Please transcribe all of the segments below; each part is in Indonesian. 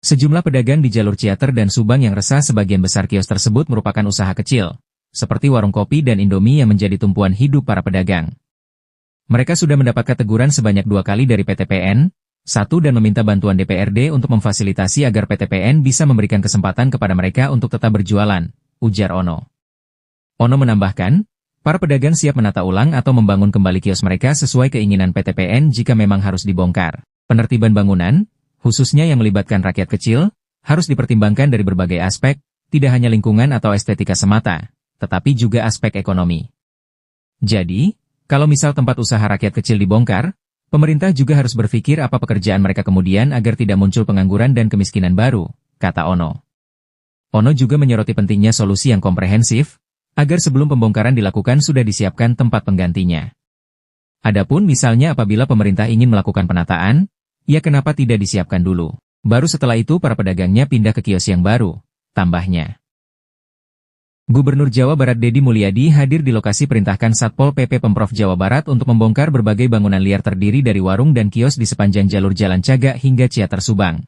Sejumlah pedagang di jalur Ciater dan Subang yang resah sebagian besar kios tersebut merupakan usaha kecil, seperti warung kopi dan Indomie yang menjadi tumpuan hidup para pedagang. Mereka sudah mendapatkan teguran sebanyak 2 kali dari PTPN, 1 dan meminta bantuan DPRD untuk memfasilitasi agar PTPN bisa memberikan kesempatan kepada mereka untuk tetap berjualan, ujar Ono. Ono menambahkan, para pedagang siap menata ulang atau membangun kembali kios mereka sesuai keinginan PTPN jika memang harus dibongkar. Penertiban bangunan, khususnya yang melibatkan rakyat kecil, harus dipertimbangkan dari berbagai aspek, tidak hanya lingkungan atau estetika semata, tetapi juga aspek ekonomi. Jadi, kalau misal tempat usaha rakyat kecil dibongkar, pemerintah juga harus berpikir apa pekerjaan mereka kemudian agar tidak muncul pengangguran dan kemiskinan baru, kata Ono. Ono juga menyoroti pentingnya solusi yang komprehensif, agar sebelum pembongkaran dilakukan sudah disiapkan tempat penggantinya. Adapun misalnya apabila pemerintah ingin melakukan penataan, ya kenapa tidak disiapkan dulu? Baru setelah itu para pedagangnya pindah ke kios yang baru, tambahnya. Gubernur Jawa Barat Deddy Mulyadi hadir di lokasi perintahkan Satpol PP Pemprov Jawa Barat untuk membongkar berbagai bangunan liar terdiri dari warung dan kios di sepanjang jalur Jalan Cagak hingga Ciater Subang.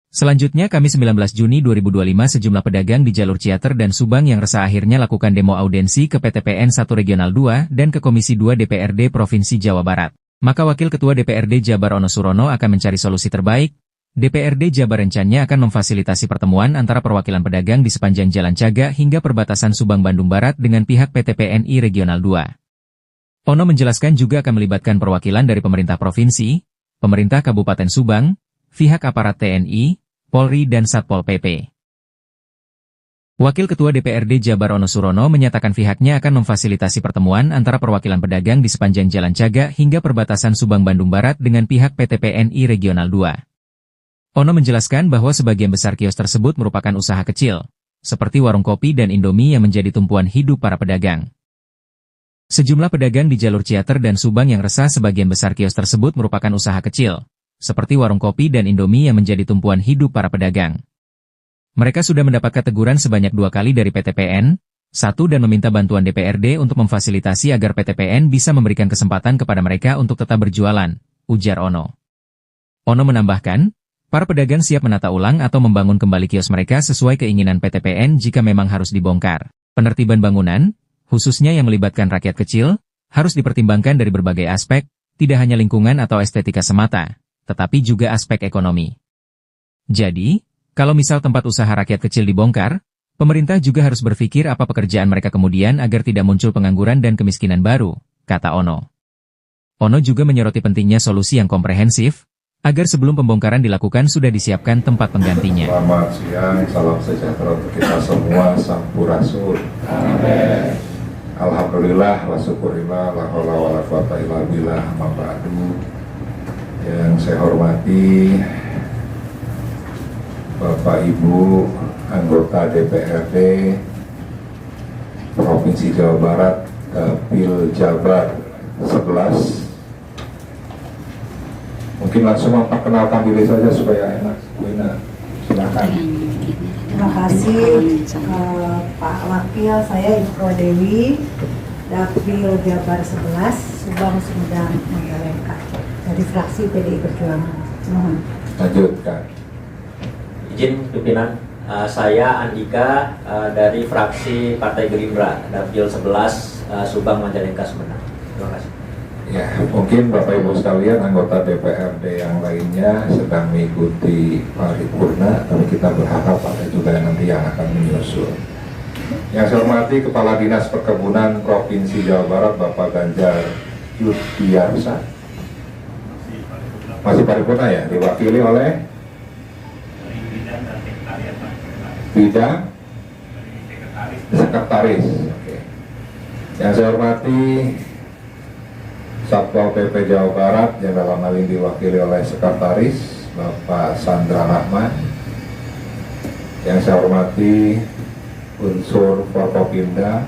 Selanjutnya Kamis 19 Juni 2025 sejumlah pedagang di jalur Ciater dan Subang yang resah akhirnya lakukan demo audensi ke PTPN 1 Regional 2 dan ke Komisi 2 DPRD Provinsi Jawa Barat. Maka Wakil Ketua DPRD Jabar Ono Surono akan mencari solusi terbaik. DPRD Jabar rencananya akan memfasilitasi pertemuan antara perwakilan pedagang di sepanjang Jalan Cagak hingga perbatasan Subang Bandung Barat dengan pihak PTPNI Regional 2. Ono menjelaskan juga akan melibatkan perwakilan dari pemerintah provinsi, pemerintah Kabupaten Subang, pihak aparat TNI, Polri dan Satpol PP. Wakil Ketua DPRD Jabar Ono Surono menyatakan pihaknya akan memfasilitasi pertemuan antara perwakilan pedagang di sepanjang Jalan Cagak hingga perbatasan Subang Bandung Barat dengan pihak PTPNI Regional 2. Ono menjelaskan bahwa sebagian besar kios tersebut merupakan usaha kecil, seperti warung kopi dan Indomie yang menjadi tumpuan hidup para pedagang. Sejumlah pedagang di jalur Ciater dan Subang yang resah sebagian besar kios tersebut merupakan usaha kecil, seperti warung kopi dan Indomie yang menjadi tumpuan hidup para pedagang. Mereka sudah mendapatkan teguran sebanyak 2 kali dari PTPN, 1 dan meminta bantuan DPRD untuk memfasilitasi agar PTPN bisa memberikan kesempatan kepada mereka untuk tetap berjualan, ujar Ono. Ono menambahkan, para pedagang siap menata ulang atau membangun kembali kios mereka sesuai keinginan PTPN jika memang harus dibongkar. Penertiban bangunan, khususnya yang melibatkan rakyat kecil, harus dipertimbangkan dari berbagai aspek, tidak hanya lingkungan atau estetika semata, tetapi juga aspek ekonomi. Jadi, kalau misal tempat usaha rakyat kecil dibongkar, pemerintah juga harus berpikir apa pekerjaan mereka kemudian agar tidak muncul pengangguran dan kemiskinan baru, kata Ono. Ono juga menyoroti pentingnya solusi yang komprehensif, agar sebelum pembongkaran dilakukan sudah disiapkan tempat penggantinya. Selamat siang, salam sejahtera untuk kita semua, sampurasun. Amin. Alhamdulillah, wa syukurillah, la haula wala quwata illa billah, amma ba'du. Yang saya hormati Bapak Ibu anggota DPRD Provinsi Jawa Barat, Dapil Jabar 11. Mungkin langsung memperkenalkan diri saja supaya enak. Bu Ina, silakan. Terima kasih Pak Wakil, saya Ibu Dewi, Dapil Jabar 11, Subang Sumedang Majalengka, dari fraksi PDI Perjuangan. Mohon. Lanjutkan. Izin pimpinan, saya Andika dari fraksi Partai Gerindra, Dapil 11, Subang Majalengka Sumedang. Terima kasih. Ya, mungkin Bapak Ibu sekalian anggota DPRD yang lainnya sedang mengikuti paripurna, tapi kita berharap ada juga nanti yang akan menyusul. Yang saya hormati Kepala Dinas Perkebunan Provinsi Jawa Barat Bapak Ganjar Yudhiyarsa. Masih paripurna ya, diwakili oleh bidang sekretaris. Oke. Yang saya hormati Satpol PP Jawa Barat yang dalam hal ini diwakili oleh Sekretaris Bapak Sandra Rahman. Yang saya hormati unsur Forkopimda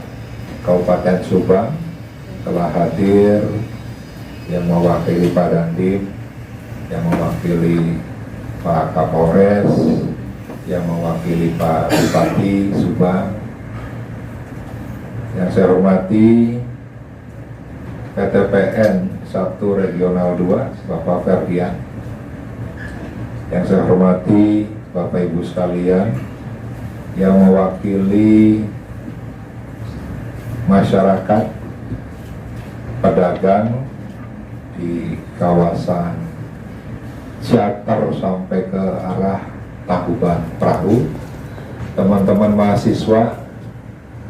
Kabupaten Subang telah hadir, yang mewakili Pak Dandim, yang mewakili Pak Kapolres, yang mewakili Pak Bupati Subang. Yang saya hormati PTPN 1 Regional 2 Bapak Ferdian. Yang saya hormati Bapak Ibu sekalian, yang mewakili masyarakat pedagang di kawasan Ciater sampai ke arah Tangkuban Perahu, teman-teman mahasiswa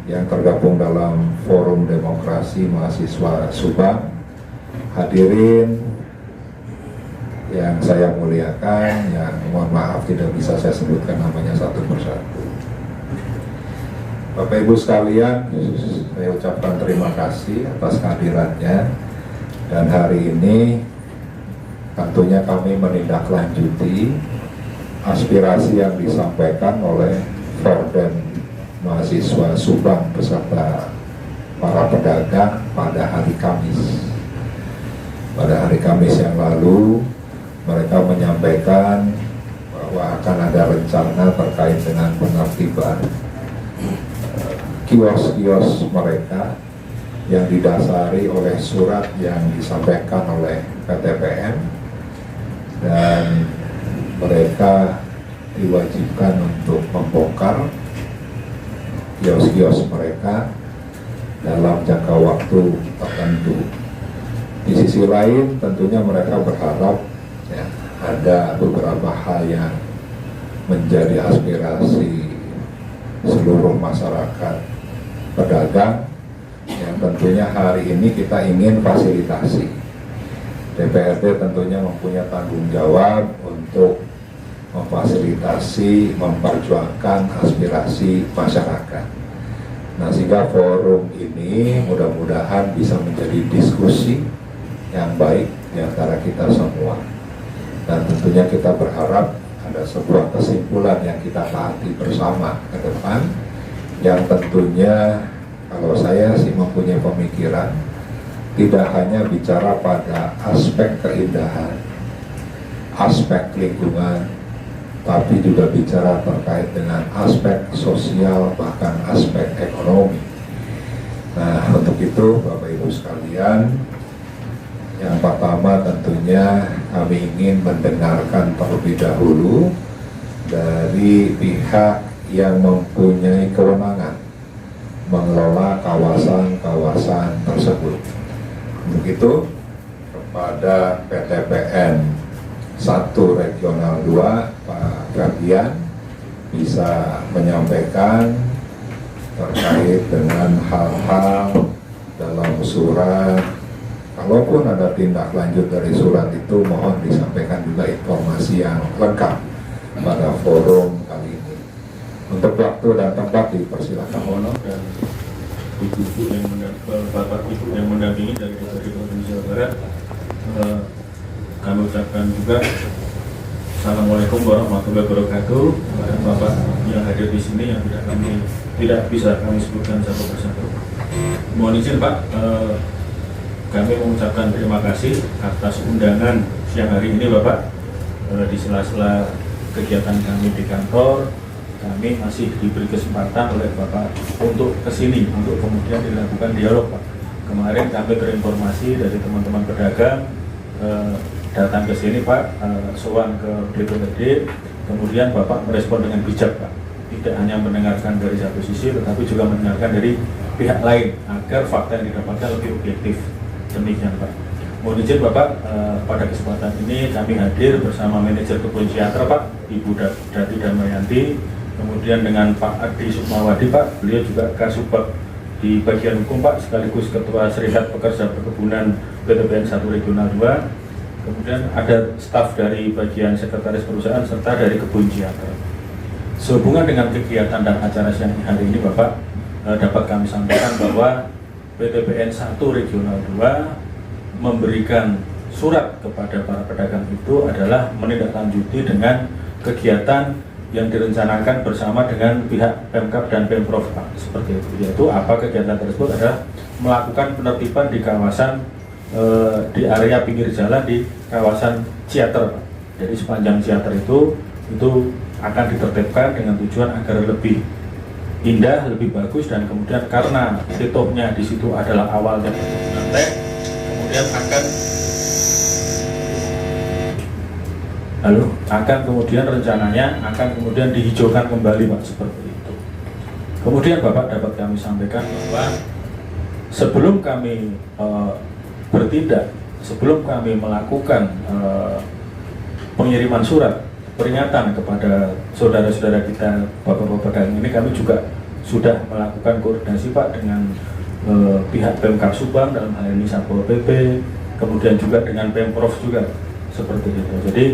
yang tergabung dalam Forum Demokrasi Mahasiswa Subang, hadirin yang saya muliakan, yang mohon maaf tidak bisa saya sebutkan namanya satu persatu. Bapak Ibu sekalian, saya ucapkan terima kasih atas kehadirannya, dan hari ini tentunya kami menindaklanjuti aspirasi yang disampaikan oleh Forum Mahasiswa Subang beserta para pedagang pada hari Kamis. Pada hari Kamis yang lalu, mereka menyampaikan bahwa akan ada rencana terkait dengan penertiban kios-kios mereka yang didasari oleh surat yang disampaikan oleh PTPN, dan mereka diwajibkan untuk membongkar kios-kios mereka dalam jangka waktu tertentu. Di sisi lain tentunya mereka berharap ya, ada beberapa hal yang menjadi aspirasi seluruh masyarakat pedagang yang tentunya hari ini kita ingin fasilitasi. DPRD tentunya mempunyai tanggung jawab untuk memfasilitasi, memperjuangkan aspirasi masyarakat. Nah, sehingga forum ini mudah-mudahan bisa menjadi diskusi yang baik di antara kita semua. Dan tentunya kita berharap ada sebuah kesimpulan yang kita taati bersama ke depan, yang tentunya kalau saya sih mempunyai pemikiran tidak hanya bicara pada aspek keindahan, aspek lingkungan, tapi juga bicara terkait dengan aspek sosial, bahkan aspek ekonomi. Nah, untuk itu Bapak Ibu sekalian, yang pertama tentunya kami ingin mendengarkan terlebih dahulu dari pihak yang mempunyai kewenangan mengelola kawasan-kawasan tersebut. Untuk itu, kepada PTPN 1 Regional 2, Pak Ferdian bisa menyampaikan terkait dengan hal-hal dalam surat. Kalaupun ada tindak lanjut dari surat itu, mohon disampaikan juga informasi yang lengkap pada forum kali ini. Untuk waktu dan tempat dipersilakan. Mohon dan ibu-ibu yang bapak ibu yang mendampingi dari Provinsi Jawa Barat, kami ucapkan juga Assalamualaikum warahmatullahi wabarakatuh kepada bapak yang hadir di sini yang tidak bisa kami sebutkan satu persatu. Mohon izin Pak, kami mengucapkan terima kasih atas undangan siang hari ini Bapak. Di sela-sela kegiatan kami di kantor, kami masih diberi kesempatan oleh Bapak untuk kesini, untuk kemudian dilakukan dialog Pak. Kemarin kami terinformasi dari teman-teman pedagang datang ke sini Pak, sowan ke DPRD, kemudian Bapak merespon dengan bijak Pak. Tidak hanya mendengarkan dari satu sisi, tetapi juga mendengarkan dari pihak lain agar fakta yang didapatkan lebih objektif. Demikian Pak. Mohon izin Bapak, pada kesempatan ini kami hadir bersama manajer kebun Ciater Pak, Ibu Dati Damayanti, kemudian dengan Pak Adi Sukmawadi Pak, beliau juga Kasubag di bagian hukum Pak, sekaligus Ketua Serikat Pekerja Perkebunan PTPN 1 Regional 2, kemudian ada staf dari bagian sekretaris perusahaan serta dari kebun Ciater. Sehubungan dengan kegiatan dan acara siang hari ini Bapak, dapat kami sampaikan bahwa PTPN 1 Regional 2 memberikan surat kepada para pedagang itu adalah menindaklanjuti dengan kegiatan yang direncanakan bersama dengan pihak Pemkab dan Pemprov Pak, seperti itu. Yaitu apa kegiatan tersebut adalah melakukan penertiban di kawasan di area pinggir jalan di kawasan Ciater Pak. Jadi sepanjang Ciater itu akan ditertibkan dengan tujuan agar lebih indah, lebih bagus, dan kemudian karena titiknya di situ adalah awal dari perkebunan teh, kemudian akan lalu akan kemudian rencananya akan kemudian dihijaukan kembali Pak, seperti itu. Kemudian Bapak dapat kami sampaikan bahwa sebelum kami bertindak, sebelum kami melakukan pengiriman surat peringatan kepada saudara-saudara kita Bapak-Bapak pedagang ini, kami juga sudah melakukan koordinasi Pak dengan pihak Pemkab Subang dalam hal ini Satpol PP, kemudian juga dengan Pemprov juga seperti itu. Jadi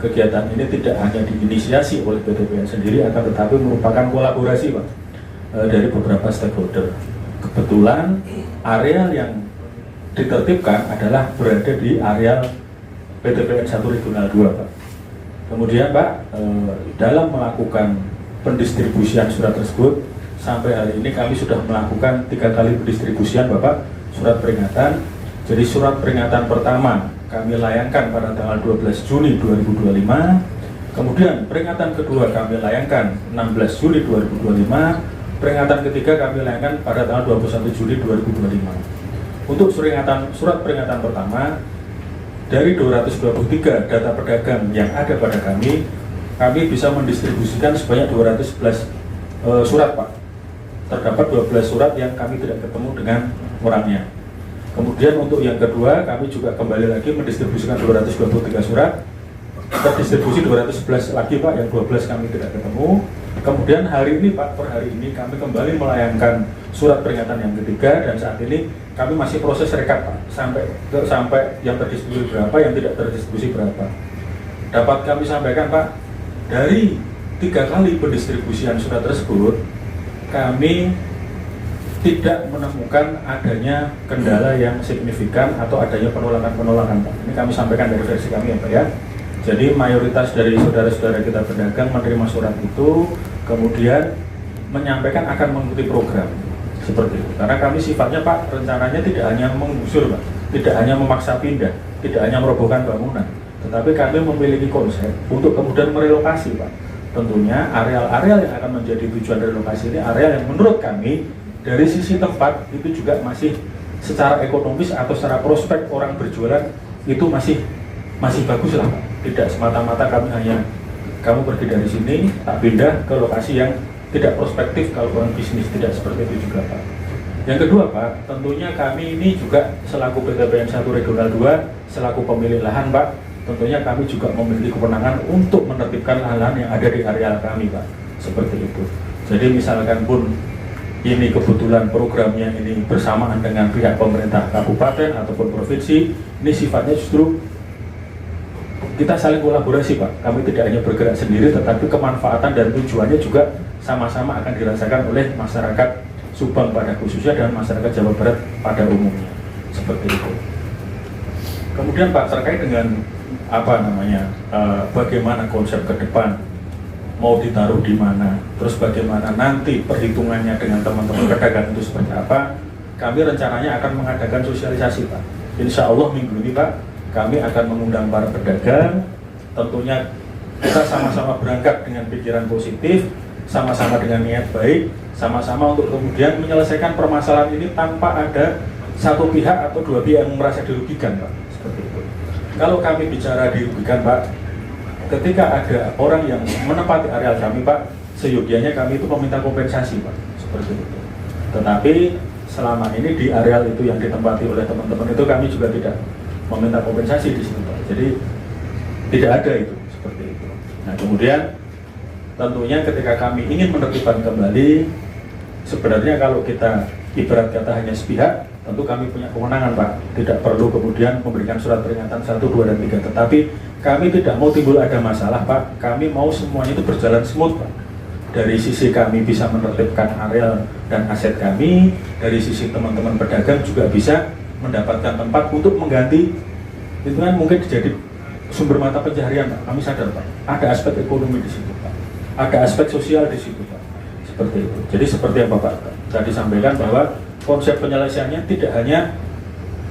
kegiatan ini tidak hanya diinisiasi oleh PTPN sendiri, akan tetapi merupakan kolaborasi Pak dari beberapa stakeholder. Kebetulan area yang ditertibkan adalah berada di area PTPN 1 Regional 2 Pak. Kemudian Pak, dalam melakukan pendistribusian surat tersebut, sampai hari ini kami sudah melakukan 3 kali pendistribusian Bapak surat peringatan. Jadi surat peringatan pertama kami layangkan pada tanggal 12 Juni 2025. Kemudian peringatan kedua kami layangkan 16 Juli 2025. Peringatan ketiga kami layangkan pada tanggal 21 Juli 2025. Untuk surat peringatan pertama, dari 223 data pedagang yang ada pada kami bisa mendistribusikan sebanyak 211 surat Pak. Terdapat 12 surat yang kami tidak ketemu dengan orangnya. Kemudian untuk yang kedua, kami juga kembali lagi mendistribusikan 223 surat. Terdistribusi 211 lagi Pak, yang 12 kami tidak ketemu. Kemudian hari ini Pak, per hari ini kami kembali melayangkan surat peringatan yang ketiga, dan saat ini kami masih proses rekap Pak, sampai yang terdistribusi berapa, yang tidak terdistribusi berapa. Dapat kami sampaikan Pak, dari 3 kali pendistribusian surat tersebut, kami tidak menemukan adanya kendala yang signifikan atau adanya penolakan Pak. Ini kami sampaikan dari versi kami ya Pak ya. Jadi mayoritas dari saudara-saudara kita pedagang menerima surat itu, kemudian menyampaikan akan mengikuti program seperti itu. Karena kami sifatnya Pak, rencananya tidak hanya menggusur Pak, tidak hanya memaksa pindah, tidak hanya merobohkan bangunan, tetapi kami memiliki konsep untuk kemudian merelokasi Pak. Tentunya areal-areal yang akan menjadi tujuan relokasi ini areal yang menurut kami dari sisi tempat itu juga masih secara ekonomis atau secara prospek orang berjualan itu masih bagus lah Pak. Tidak semata-mata kami hanya kamu pergi dari sini tak pindah ke lokasi yang tidak prospektif kalau orang bisnis, tidak seperti itu juga Pak. Yang kedua Pak, tentunya kami ini juga selaku PTPN 1 Regional 2 selaku pemilik lahan Pak, tentunya kami juga memiliki kewenangan untuk menertibkan lahan yang ada di areal kami Pak, seperti itu. Jadi misalkan pun ini kebetulan programnya ini bersamaan dengan pihak pemerintah kabupaten ataupun provinsi, ini sifatnya justru kita saling kolaborasi Pak. Kami tidak hanya bergerak sendiri, tetapi kemanfaatan dan tujuannya juga sama-sama akan dirasakan oleh masyarakat Subang pada khususnya dan masyarakat Jawa Barat pada umumnya, seperti itu. Kemudian Pak, terkait dengan bagaimana konsep ke depan, mau ditaruh di mana, terus bagaimana nanti perhitungannya dengan teman-teman pedagang itu seperti apa, kami rencananya akan mengadakan sosialisasi Pak. Insya Allah minggu ini Pak, kami akan mengundang para pedagang. Tentunya kita sama-sama berangkat dengan pikiran positif, sama-sama dengan niat baik, sama-sama untuk kemudian menyelesaikan permasalahan ini tanpa ada satu pihak atau dua pihak yang merasa dirugikan Pak, seperti itu. Kalau kami bicara dirugikan Pak, ketika ada orang yang menempati areal kami Pak, seyogianya kami itu meminta kompensasi Pak, seperti itu. Tetapi selama ini di areal itu yang ditempati oleh teman-teman itu kami juga tidak meminta kompensasi di sini Pak. Jadi tidak ada itu seperti itu. Nah kemudian tentunya ketika kami ingin menertibkan kembali, sebenarnya kalau kita ibarat kata hanya sepihak, tentu kami punya kewenangan Pak. Tidak perlu kemudian memberikan surat peringatan 1, 2, dan 3. Tetapi kami tidak mau timbul ada masalah Pak. Kami mau semuanya itu berjalan smooth Pak. Dari sisi kami bisa menertibkan areal dan aset kami, dari sisi teman-teman pedagang juga bisa mendapatkan tempat untuk mengganti, itu kan mungkin jadi sumber mata pencaharian Pak. Kami sadar Pak, ada aspek ekonomi di situ Pak, ada aspek sosial di situ Pak, seperti itu. Jadi seperti yang Bapak tadi sampaikan bahwa konsep penyelesaiannya tidak hanya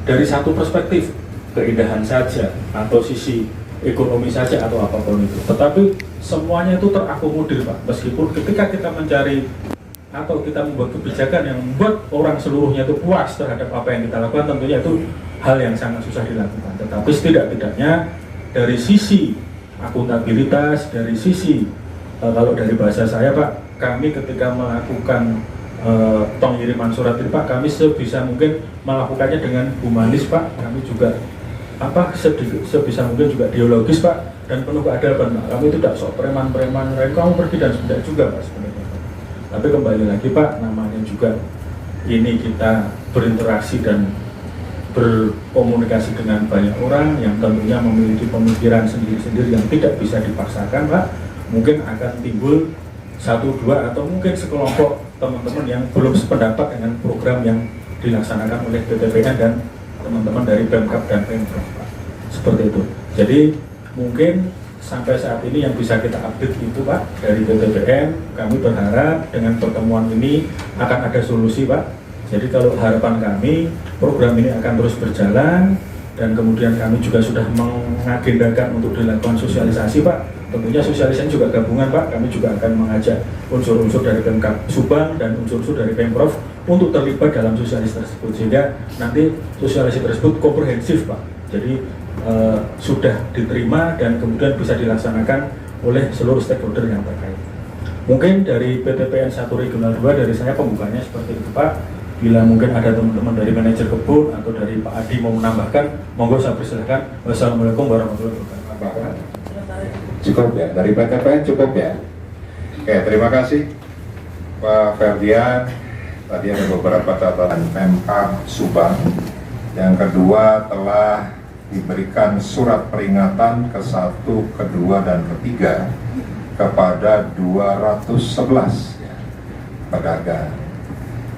dari satu perspektif keindahan saja atau sisi ekonomi saja atau apapun itu, tetapi semuanya itu terakomodir Pak. Meskipun ketika kita mencari atau kita membuat kebijakan yang membuat orang seluruhnya itu puas terhadap apa yang kita lakukan, tentunya itu hal yang sangat susah dilakukan. Tetapi setidak-tidaknya dari sisi akuntabilitas, dari sisi kalau dari bahasa saya Pak, kami ketika melakukan pengiriman surat ini Pak, kami sebisa mungkin melakukannya dengan humanis Pak, kami juga sebisa mungkin juga dialogis Pak, dan penuh keadaban Pak. Kami itu tidak sok preman-preman, kamu pergi dan tidak juga Pak sebenarnya. Tapi kembali lagi Pak, namanya juga ini kita berinteraksi dan berkomunikasi dengan banyak orang yang tentunya memiliki pemikiran sendiri-sendiri yang tidak bisa dipaksakan Pak. Mungkin akan timbul 1-2 atau mungkin sekelompok teman-teman yang belum sependapat dengan program yang dilaksanakan oleh PTPN dan teman-teman dari Pemkab dan Pemprov Pak. Seperti itu. Jadi mungkin sampai saat ini yang bisa kita update itu Pak dari PTPN, kami berharap dengan pertemuan ini akan ada solusi Pak. Jadi kalau harapan kami program ini akan terus berjalan, dan kemudian kami juga sudah mengagendakan untuk dilakukan sosialisasi Pak. Tentunya sosialisasi juga gabungan Pak, kami juga akan mengajak unsur-unsur dari Pemkab Subang dan unsur-unsur dari Pemprov untuk terlibat dalam sosialisasi tersebut, sehingga nanti sosialisasi tersebut komprehensif Pak. Jadi sudah diterima dan kemudian bisa dilaksanakan oleh seluruh stakeholder yang terkait. Mungkin dari PTPN 1 Regional 2 dari saya pembukanya seperti itu Pak. Bila mungkin ada teman-teman dari manajer kebun atau dari Pak Adi mau menambahkan, monggo saya persilahkan. Wassalamualaikum warahmatullahi wabarakatuh. Cukup ya, dari PTPN cukup ya. Oke, terima kasih Pak Ferdian. Tadi ada beberapa catatan Pemkab Subang. Yang kedua telah diberikan surat peringatan ke-1, ke-2, dan ke-3 kepada 211 ya, pedagang.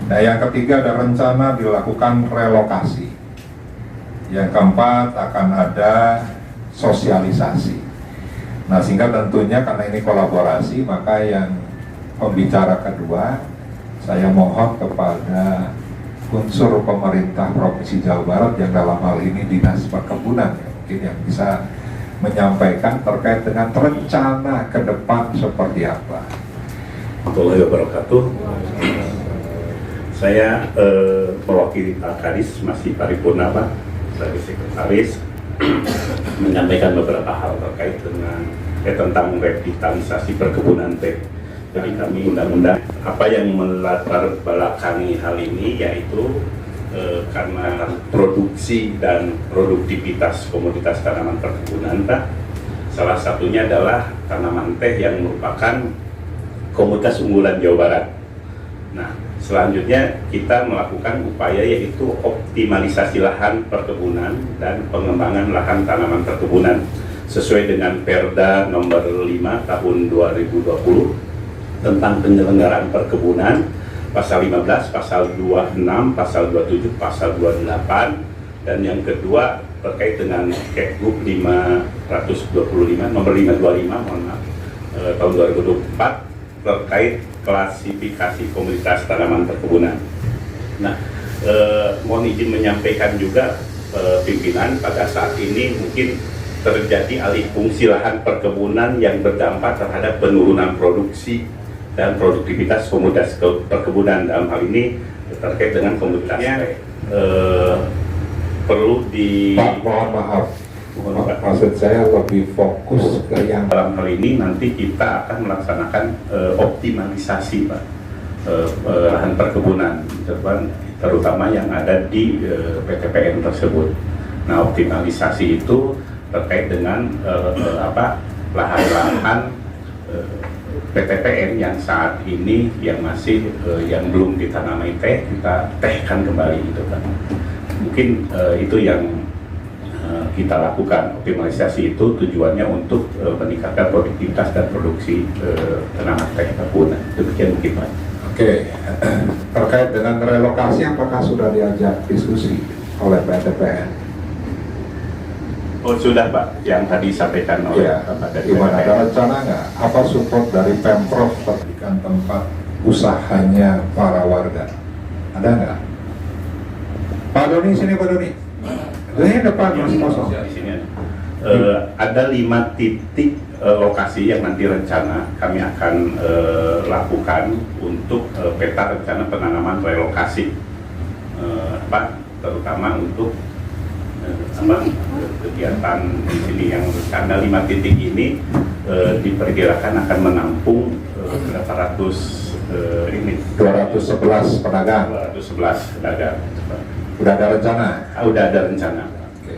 Nah, yang ketiga ada rencana dilakukan relokasi. Yang keempat akan ada sosialisasi. Nah, sehingga tentunya karena ini kolaborasi, maka yang pembicara kedua, saya mohon kepada unsur pemerintah Provinsi Jawa Barat yang dalam hal ini Dinas Perkebunan ya, mungkin yang bisa menyampaikan terkait dengan rencana ke depan seperti apa. Warahmatullahi wabarakatuh. Saya mewakili Pak Kadis, masih paripurna Pak, sebagai sekretaris, menyampaikan beberapa hal terkait dengan tentang revitalisasi perkebunan teh. Jadi kami undang-undang apa yang melatar belakangi hal ini yaitu karena produksi dan produktivitas komoditas tanaman perkebunan Pak. Salah satunya adalah tanaman teh yang merupakan komoditas unggulan Jawa Barat. Nah, selanjutnya kita melakukan upaya yaitu optimalisasi lahan perkebunan dan pengembangan lahan tanaman perkebunan sesuai dengan Perda nomor 5 tahun 2020 tentang penyelenggaraan perkebunan, pasal 15, pasal 26, pasal 27, pasal 28, dan yang kedua terkait dengan Kepgub 525 nomor 525 tahun 2024 terkait klasifikasi komoditas tanaman perkebunan. Nah, mohon izin menyampaikan juga pimpinan pada saat ini mungkin terjadi alih fungsi lahan perkebunan yang berdampak terhadap penurunan produksi dan produktivitas komoditas perkebunan. Dalam hal ini terkait dengan komoditasnya perlu di Pak, mohon maaf, maksud saya lebih fokus ke yang dalam hal ini nanti kita akan melaksanakan optimalisasi Pak, lahan perkebunan terutama yang ada di PTPN tersebut. Nah, optimalisasi itu terkait dengan lahan-lahan PTPN yang saat ini yang masih yang belum ditanami teh, kita tehkan kembali gitu kan. Mungkin itu yang kita lakukan. Optimalisasi itu tujuannya untuk meningkatkan produktivitas dan produksi tanaman teh perkebunan. Demikian mungkin Pak. Oke, terkait dengan relokasi apakah sudah diajak diskusi oleh PTPN? Oh sudah Pak, yang tadi disampaikan oleh Bapak dari Gimana, PTPN. ada rencana nggak? Apa support dari Pemprov memberikan tempat usahanya para warga? Ada nggak? Pak Doni, sini Pak Doni. Ini depan masih kosong. Di sini ada 5 titik lokasi yang nanti rencana kami akan lakukan untuk peta rencana penanaman relokasi Pak, terutama untuk kegiatan di sini yang karena 5 titik ini diperkirakan akan menampung berapa ratus ini 211 pedagang. 211 pedagang. Udah ada rencana? Udah ada rencana. Oke.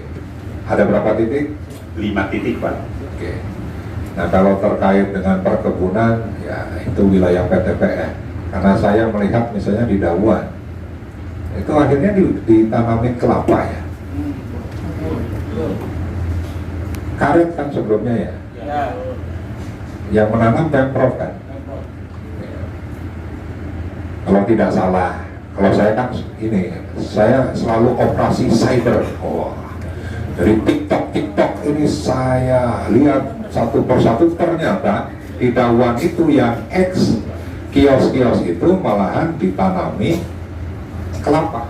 Ada berapa titik? 5 titik, Pak. Oke. Nah, kalau terkait dengan perkebunan, ya itu wilayah PTPN. Karena saya melihat misalnya di Dawan, itu akhirnya ditanamin kelapa ya. Karet kan sebelumnya ya. Yang menanam Pemprov kan. Kalau tidak salah, kalau saya kan ini, saya selalu operasi cyber. Dari TikTok ini saya lihat satu persatu, ternyata di Dawan itu yang ex kios-kios itu malahan ditanami kelapa.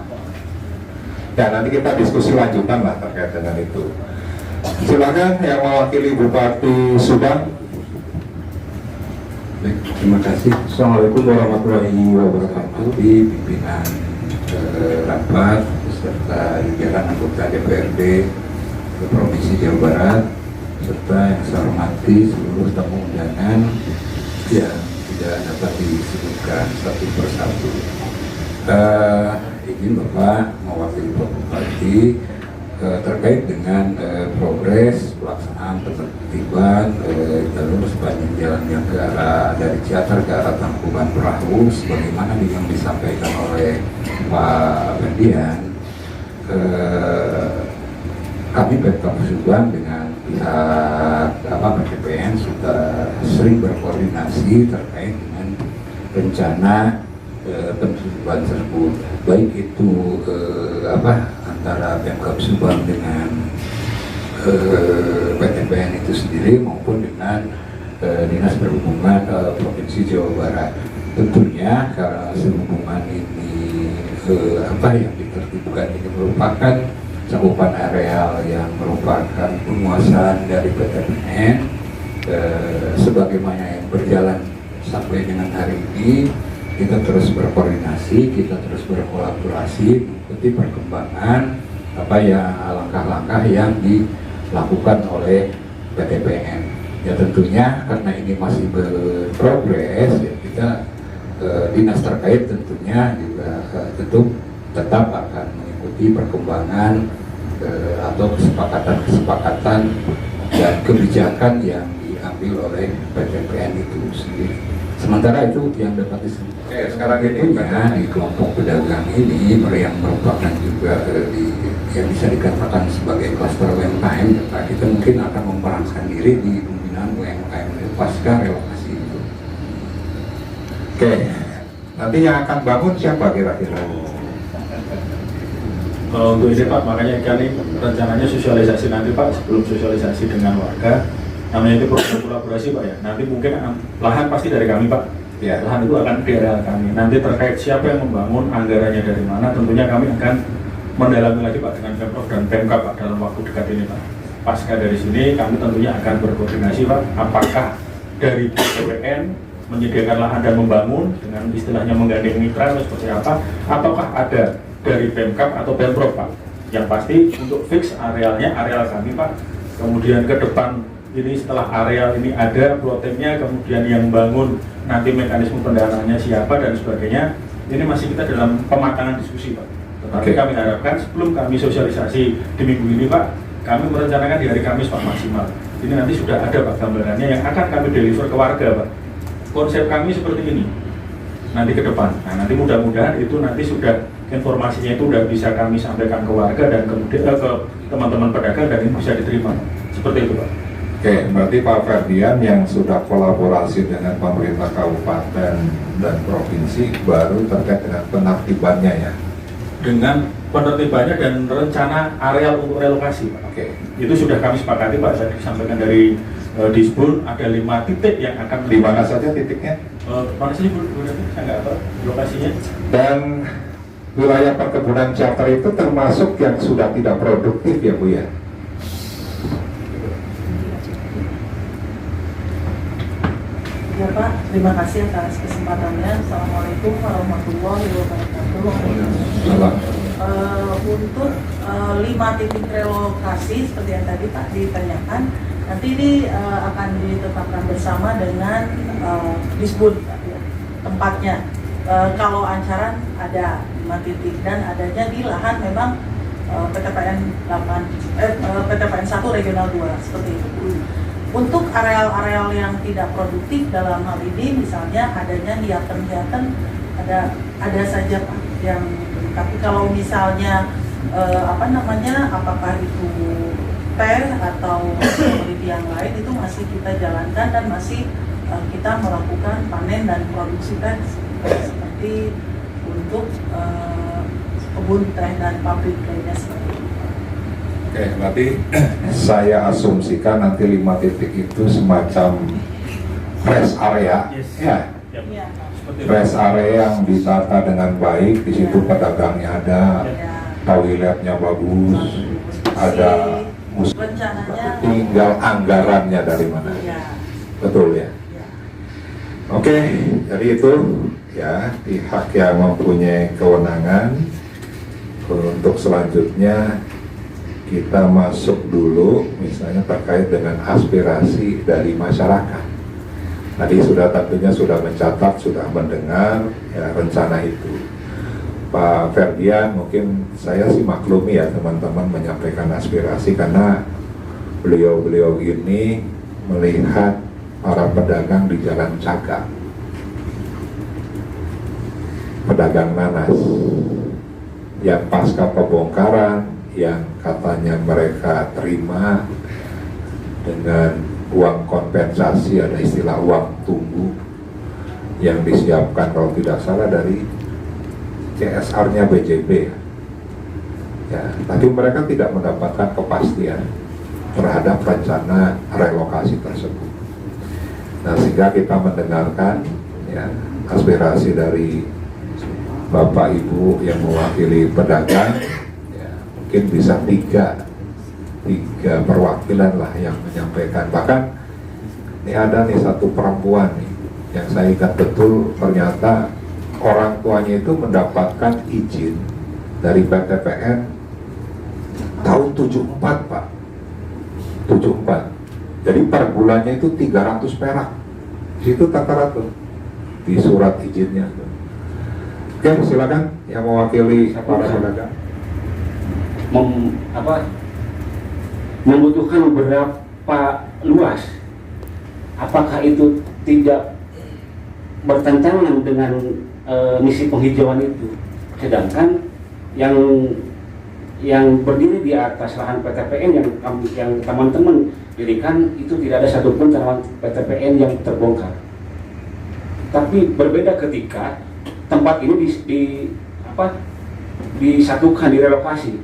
Ya nanti kita diskusi lanjutan lah terkait dengan itu. Silakan yang mewakili Bupati Subang. Baik, terima kasih. Assalamualaikum warahmatullahi wabarakatuh. Di pimpinan rapat serta jajaran anggota DPRD Provinsi Jawa Barat, serta yang saya hormati seluruh tamu undangan yang tidak dapat disebutkan satu persatu. Izin Bapak mewakili Pak Bupati terkait dengan progres pelaksanaan penertiban jalur sepanjang jalan yang ke arah dari Ciater ke arah Tangkuban Perahu, sebagaimana yang disampaikan oleh Pak Ferdian. Kami Pemkab Subang dengan pihak PTPN sudah sering berkoordinasi terkait dengan rencana penertiban tersebut, baik itu antara Pemkab Subang dengan PTPN itu sendiri maupun dengan Dinas Perhubungan Provinsi Jawa Barat. Tentunya karena sehubungan ini yang ditertibkan ini merupakan cakupan areal yang merupakan penguasaan dari PTPN, sebagaimana yang berjalan sampai dengan hari ini. Kita terus berkoordinasi, kita terus berkolaborasi mengikuti perkembangan langkah-langkah yang dilakukan oleh PTPN. Ya tentunya karena ini masih berprogres, ya kita dinas terkait tentunya juga tentu tetap akan mengikuti perkembangan atau kesepakatan dan kebijakan yang diambil oleh PTPN itu sendiri. Sementara itu yang dapat disebutkan sekarang ini di kelompok pedagang ini yang merupakan juga yang bisa dikatakan sebagai klaster UMKM, kita mungkin akan memerankan diri di pembinaan UMKM pasca relokasi itu. Oke, nanti yang akan bangun siapa kira-kira? Untuk ini Pak, makanya kami rencananya sosialisasi nanti Pak, sebelum sosialisasi dengan warga, namanya itu program kolaborasi Pak ya. Nanti mungkin lahan pasti dari kami Pak. Ya. Lahan itu akan di area kami. Nanti terkait siapa yang membangun, anggarannya dari mana, tentunya kami akan mendalami lagi Pak dengan Pemprov dan Pemkab Pak dalam waktu dekat ini Pak. Pasca dari sini kami tentunya akan berkoordinasi Pak, apakah dari PTPN menyediakan lahan dan membangun dengan istilahnya menggandeng mitra atau seperti apa, ataukah ada dari Pemkab atau Pemprov Pak. Yang pasti untuk fix arealnya areal kami Pak. Kemudian ke depan ini setelah areal ini ada proteinnya, kemudian yang bangun nanti mekanisme pendanaannya siapa dan sebagainya, ini masih kita dalam pematangan diskusi Pak. Tetapi kami harapkan sebelum kami sosialisasi di minggu ini Pak, kami merencanakan di hari Kamis Pak maksimal. Ini nanti sudah ada Pak gambarannya yang akan kami deliver ke warga Pak. Konsep kami seperti ini nanti ke depan. Nah nanti mudah-mudahan itu nanti sudah informasinya itu sudah bisa kami sampaikan ke warga dan kemudian ke teman-teman pedagang dan ini bisa diterima. Seperti itu Pak. Oke, berarti Pak Ferdian yang sudah kolaborasi dengan pemerintah kabupaten dan provinsi baru terkait dengan penertibannya ya? Dengan penertibannya dan rencana areal untuk relokasi Pak. Oke. Itu sudah kami sepakati Pak, saya disampaikan dari Disbun ada 5 titik yang akan Di mana saja titiknya? mana saja Bu? Saya nggak tahu lokasinya. Dan wilayah perkebunan Ciater itu termasuk yang sudah tidak produktif ya Bu ya? Ya Pak, terima kasih atas kesempatannya. Assalamualaikum warahmatullahi wabarakatuh. Salam. untuk 5 titik relokasi seperti yang tadi Pak ditanyakan. Nanti ini akan ditetapkan bersama dengan Disbud ya, tempatnya. Kalau Ancaran ada 5 titik dan adanya di lahan memang PTPN 1 Regional 2 seperti itu. Untuk areal-areal yang tidak produktif dalam hal ini, misalnya adanya hiaten-hiaten ada saja Pak yang, tapi kalau misalnya apakah itu teh atau komoditi yang lain itu masih kita jalankan dan masih kita melakukan panen dan produksi teh seperti untuk kebun teh dan pabrik lainnya seperti itu. Oke, berarti saya asumsikan nanti 5 titik itu semacam rest area, ya, Ya. rest area yang ditata dengan baik. Di situ pedagangnya ada, toiletnya bagus, ada rencananya tinggal anggarannya dari mana, ya. betul ya? Ya. Oke, jadi itu ya pihak yang mempunyai kewenangan. Untuk selanjutnya kita masuk dulu misalnya terkait dengan aspirasi dari masyarakat. Tadi tentunya sudah mencatat, sudah mendengar ya, rencana itu. Pak Ferdian, mungkin saya sih maklumi ya teman-teman menyampaikan aspirasi karena beliau ini melihat para pedagang di Jalan Cagak, pedagang nanas yang pasca pembongkaran yang katanya mereka terima dengan uang kompensasi, ada istilah uang tunggu yang disiapkan kalau tidak salah dari CSR-nya BJB ya, tapi mereka tidak mendapatkan kepastian terhadap rencana relokasi tersebut. Nah, sehingga kita mendengarkan ya, aspirasi dari Bapak Ibu yang mewakili pedagang ya, mungkin bisa tiga perwakilan lah yang menyampaikan. Bahkan ini ada nih satu perempuan nih yang saya ingat betul, ternyata orang tuanya itu mendapatkan izin dari PTPN tahun 74 Pak, 74. Jadi per bulannya itu 300 perak. Situ takaran tuh di surat izinnya. Oke, silakan yang mewakili para pedagang. Membutuhkan beberapa luas. Apakah itu tidak bertentangan dengan misi penghijauan itu? Sedangkan yang berdiri di atas lahan PTPN yang teman-teman dirikan itu tidak ada satupun tanaman PTPN yang terbongkar. Tapi berbeda ketika tempat ini disatukan, direlokasi.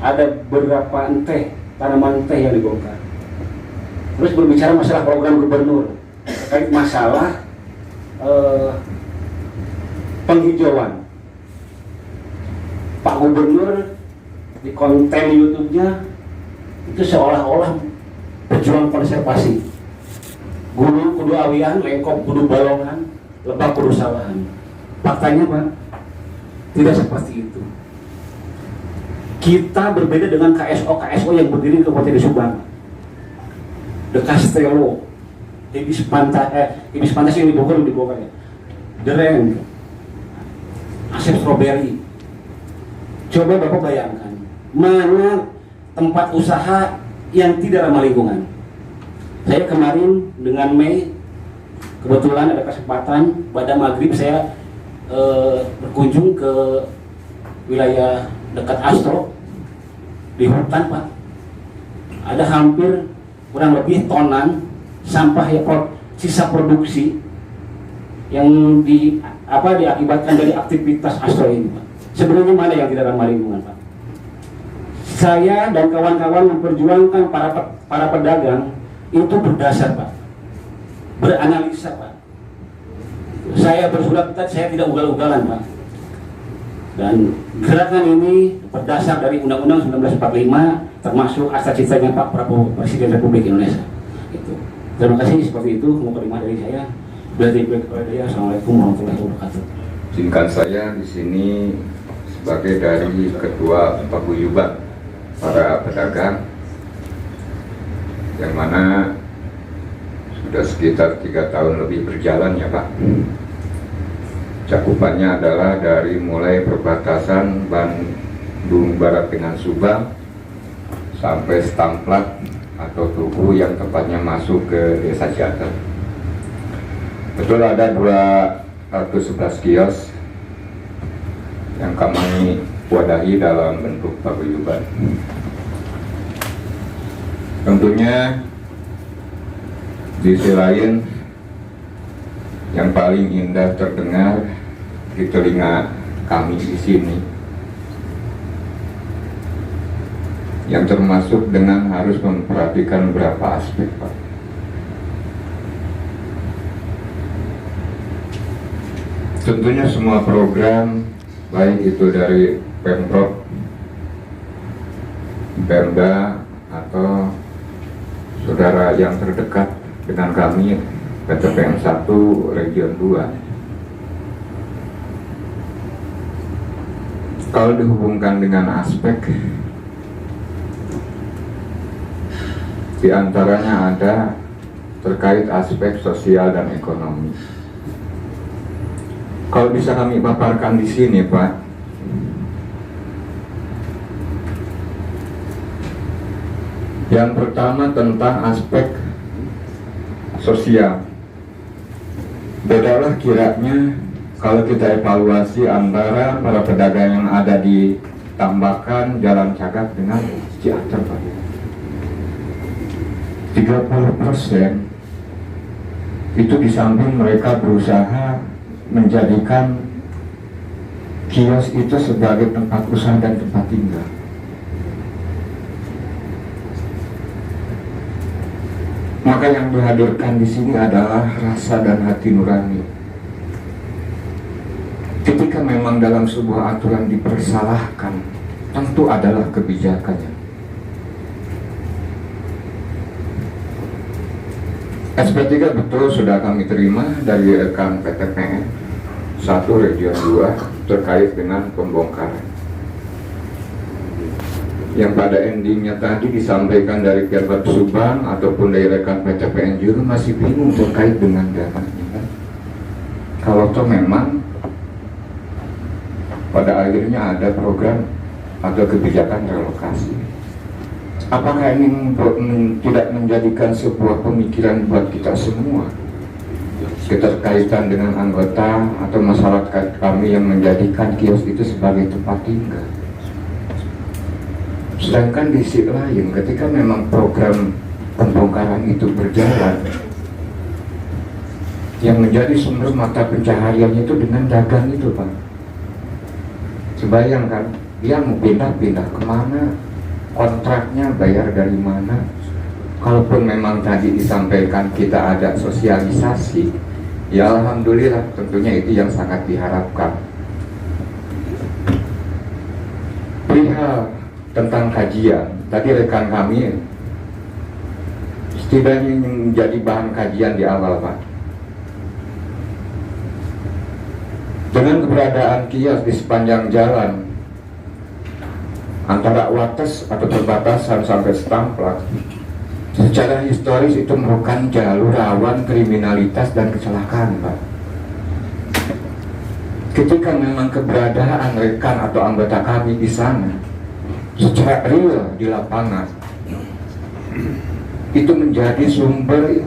Ada beberapa tanaman teh yang dibongkar. Terus berbicara masalah program gubernur terkait masalah penghijauan. Pak Gubernur di konten YouTube-nya itu seolah-olah pejuang konservasi. Gunung kudu awian, lengkop kudu balongan, lebak kudu sawahan. Faktanya Pak, tidak seperti itu. Kita berbeda dengan KSO yang berdiri di Kabupaten Subang. The Castello, Ibis Pantas yang dibongkar ya. Deren, Asep Strawberry. Coba Bapak bayangkan, mana tempat usaha yang tidak ramah lingkungan. Saya kemarin dengan Mei, kebetulan ada kesempatan pada maghrib saya berkunjung ke wilayah dekat Astro di hutan Pak. Ada hampir kurang lebih tonan sampah ya, sisa produksi yang diakibatkan dari aktivitas Astro ini Pak. Sebenarnya mana yang tidak ramah lingkungan Pak? Saya dan kawan-kawan memperjuangkan para pedagang itu berdasar Pak, beranalisa Pak. Saya bersurat, saya tidak ugal-ugalan Pak. Dan gerakan ini berdasar dari Undang-Undang 1945 termasuk asal citanya Pak Prabowo, Presiden Republik Indonesia. Itu. Terima kasih, seperti itu mukadimah dari saya. Assalamualaikum warahmatullahi wabarakatuh. Singkat saya di sini sebagai dari Ketua Paguyuban para pedagang, yang mana sudah sekitar 3 tahun lebih berjalan ya Pak. Cakupannya adalah dari mulai perbatasan Bandung Barat dengan Subang sampai Stamplat atau Tugu yang tepatnya masuk ke Desa Ciater. Betul ada 211 kios yang kami wadahi dalam bentuk paguyuban. Tentunya di sisi lain yang paling indah terdengar di telinga kami di sini, yang termasuk dengan harus memperhatikan beberapa aspek Pak. Tentunya semua program baik itu dari Pemprov, Pemda atau saudara yang terdekat dengan kami PTPM 1 Region 2. Kalau dihubungkan dengan aspek, di antaranya ada terkait aspek sosial dan ekonomi. Kalau bisa kami paparkan di sini, Pak, yang pertama tentang aspek sosial. Bedalah kiranya kalau kita evaluasi antara para pedagang yang ada di Tambakan, Jalan Cagak dengan Ciater, Pak. 30% itu di samping mereka berusaha menjadikan kios itu sebagai tempat usaha dan tempat tinggal. Maka yang dihadirkan di sini adalah rasa dan hati nurani. Ketika memang dalam sebuah aturan dipersalahkan, tentu adalah kebijakannya. SP3 betul sudah kami terima dari rekan PTPN 1 Region 2 terkait dengan pembongkaran. Yang pada endingnya tadi disampaikan dari Pemkab Subang ataupun dari rekan PTPN juga masih bingung terkait dengan dananya. Kalau toh memang pada akhirnya ada program atau kebijakan relokasi, apakah ini tidak menjadikan sebuah pemikiran buat kita semua keterkaitan dengan anggota atau masyarakat kami yang menjadikan kios itu sebagai tempat tinggal? Sedangkan di sisi lain ketika memang program pembongkaran itu berjalan, yang menjadi sumber mata pencahariannya itu dengan dagang itu Pak. Sebayangkan dia mau pindah-pindah kemana, kontraknya bayar dari mana. Kalaupun memang tadi disampaikan kita ada sosialisasi, ya alhamdulillah tentunya itu yang sangat diharapkan. Perihal tentang kajian, tadi rekan kami setidaknya menjadi bahan kajian di awal Pak. Dengan keberadaan kios di sepanjang jalan antara Wates atau perbatasan sampai Stamplat, secara historis itu merupakan jalur rawan kriminalitas dan kecelakaan Pak. Ketika memang keberadaan rekan atau anggota kami di sana secara real di lapangan, itu menjadi sumber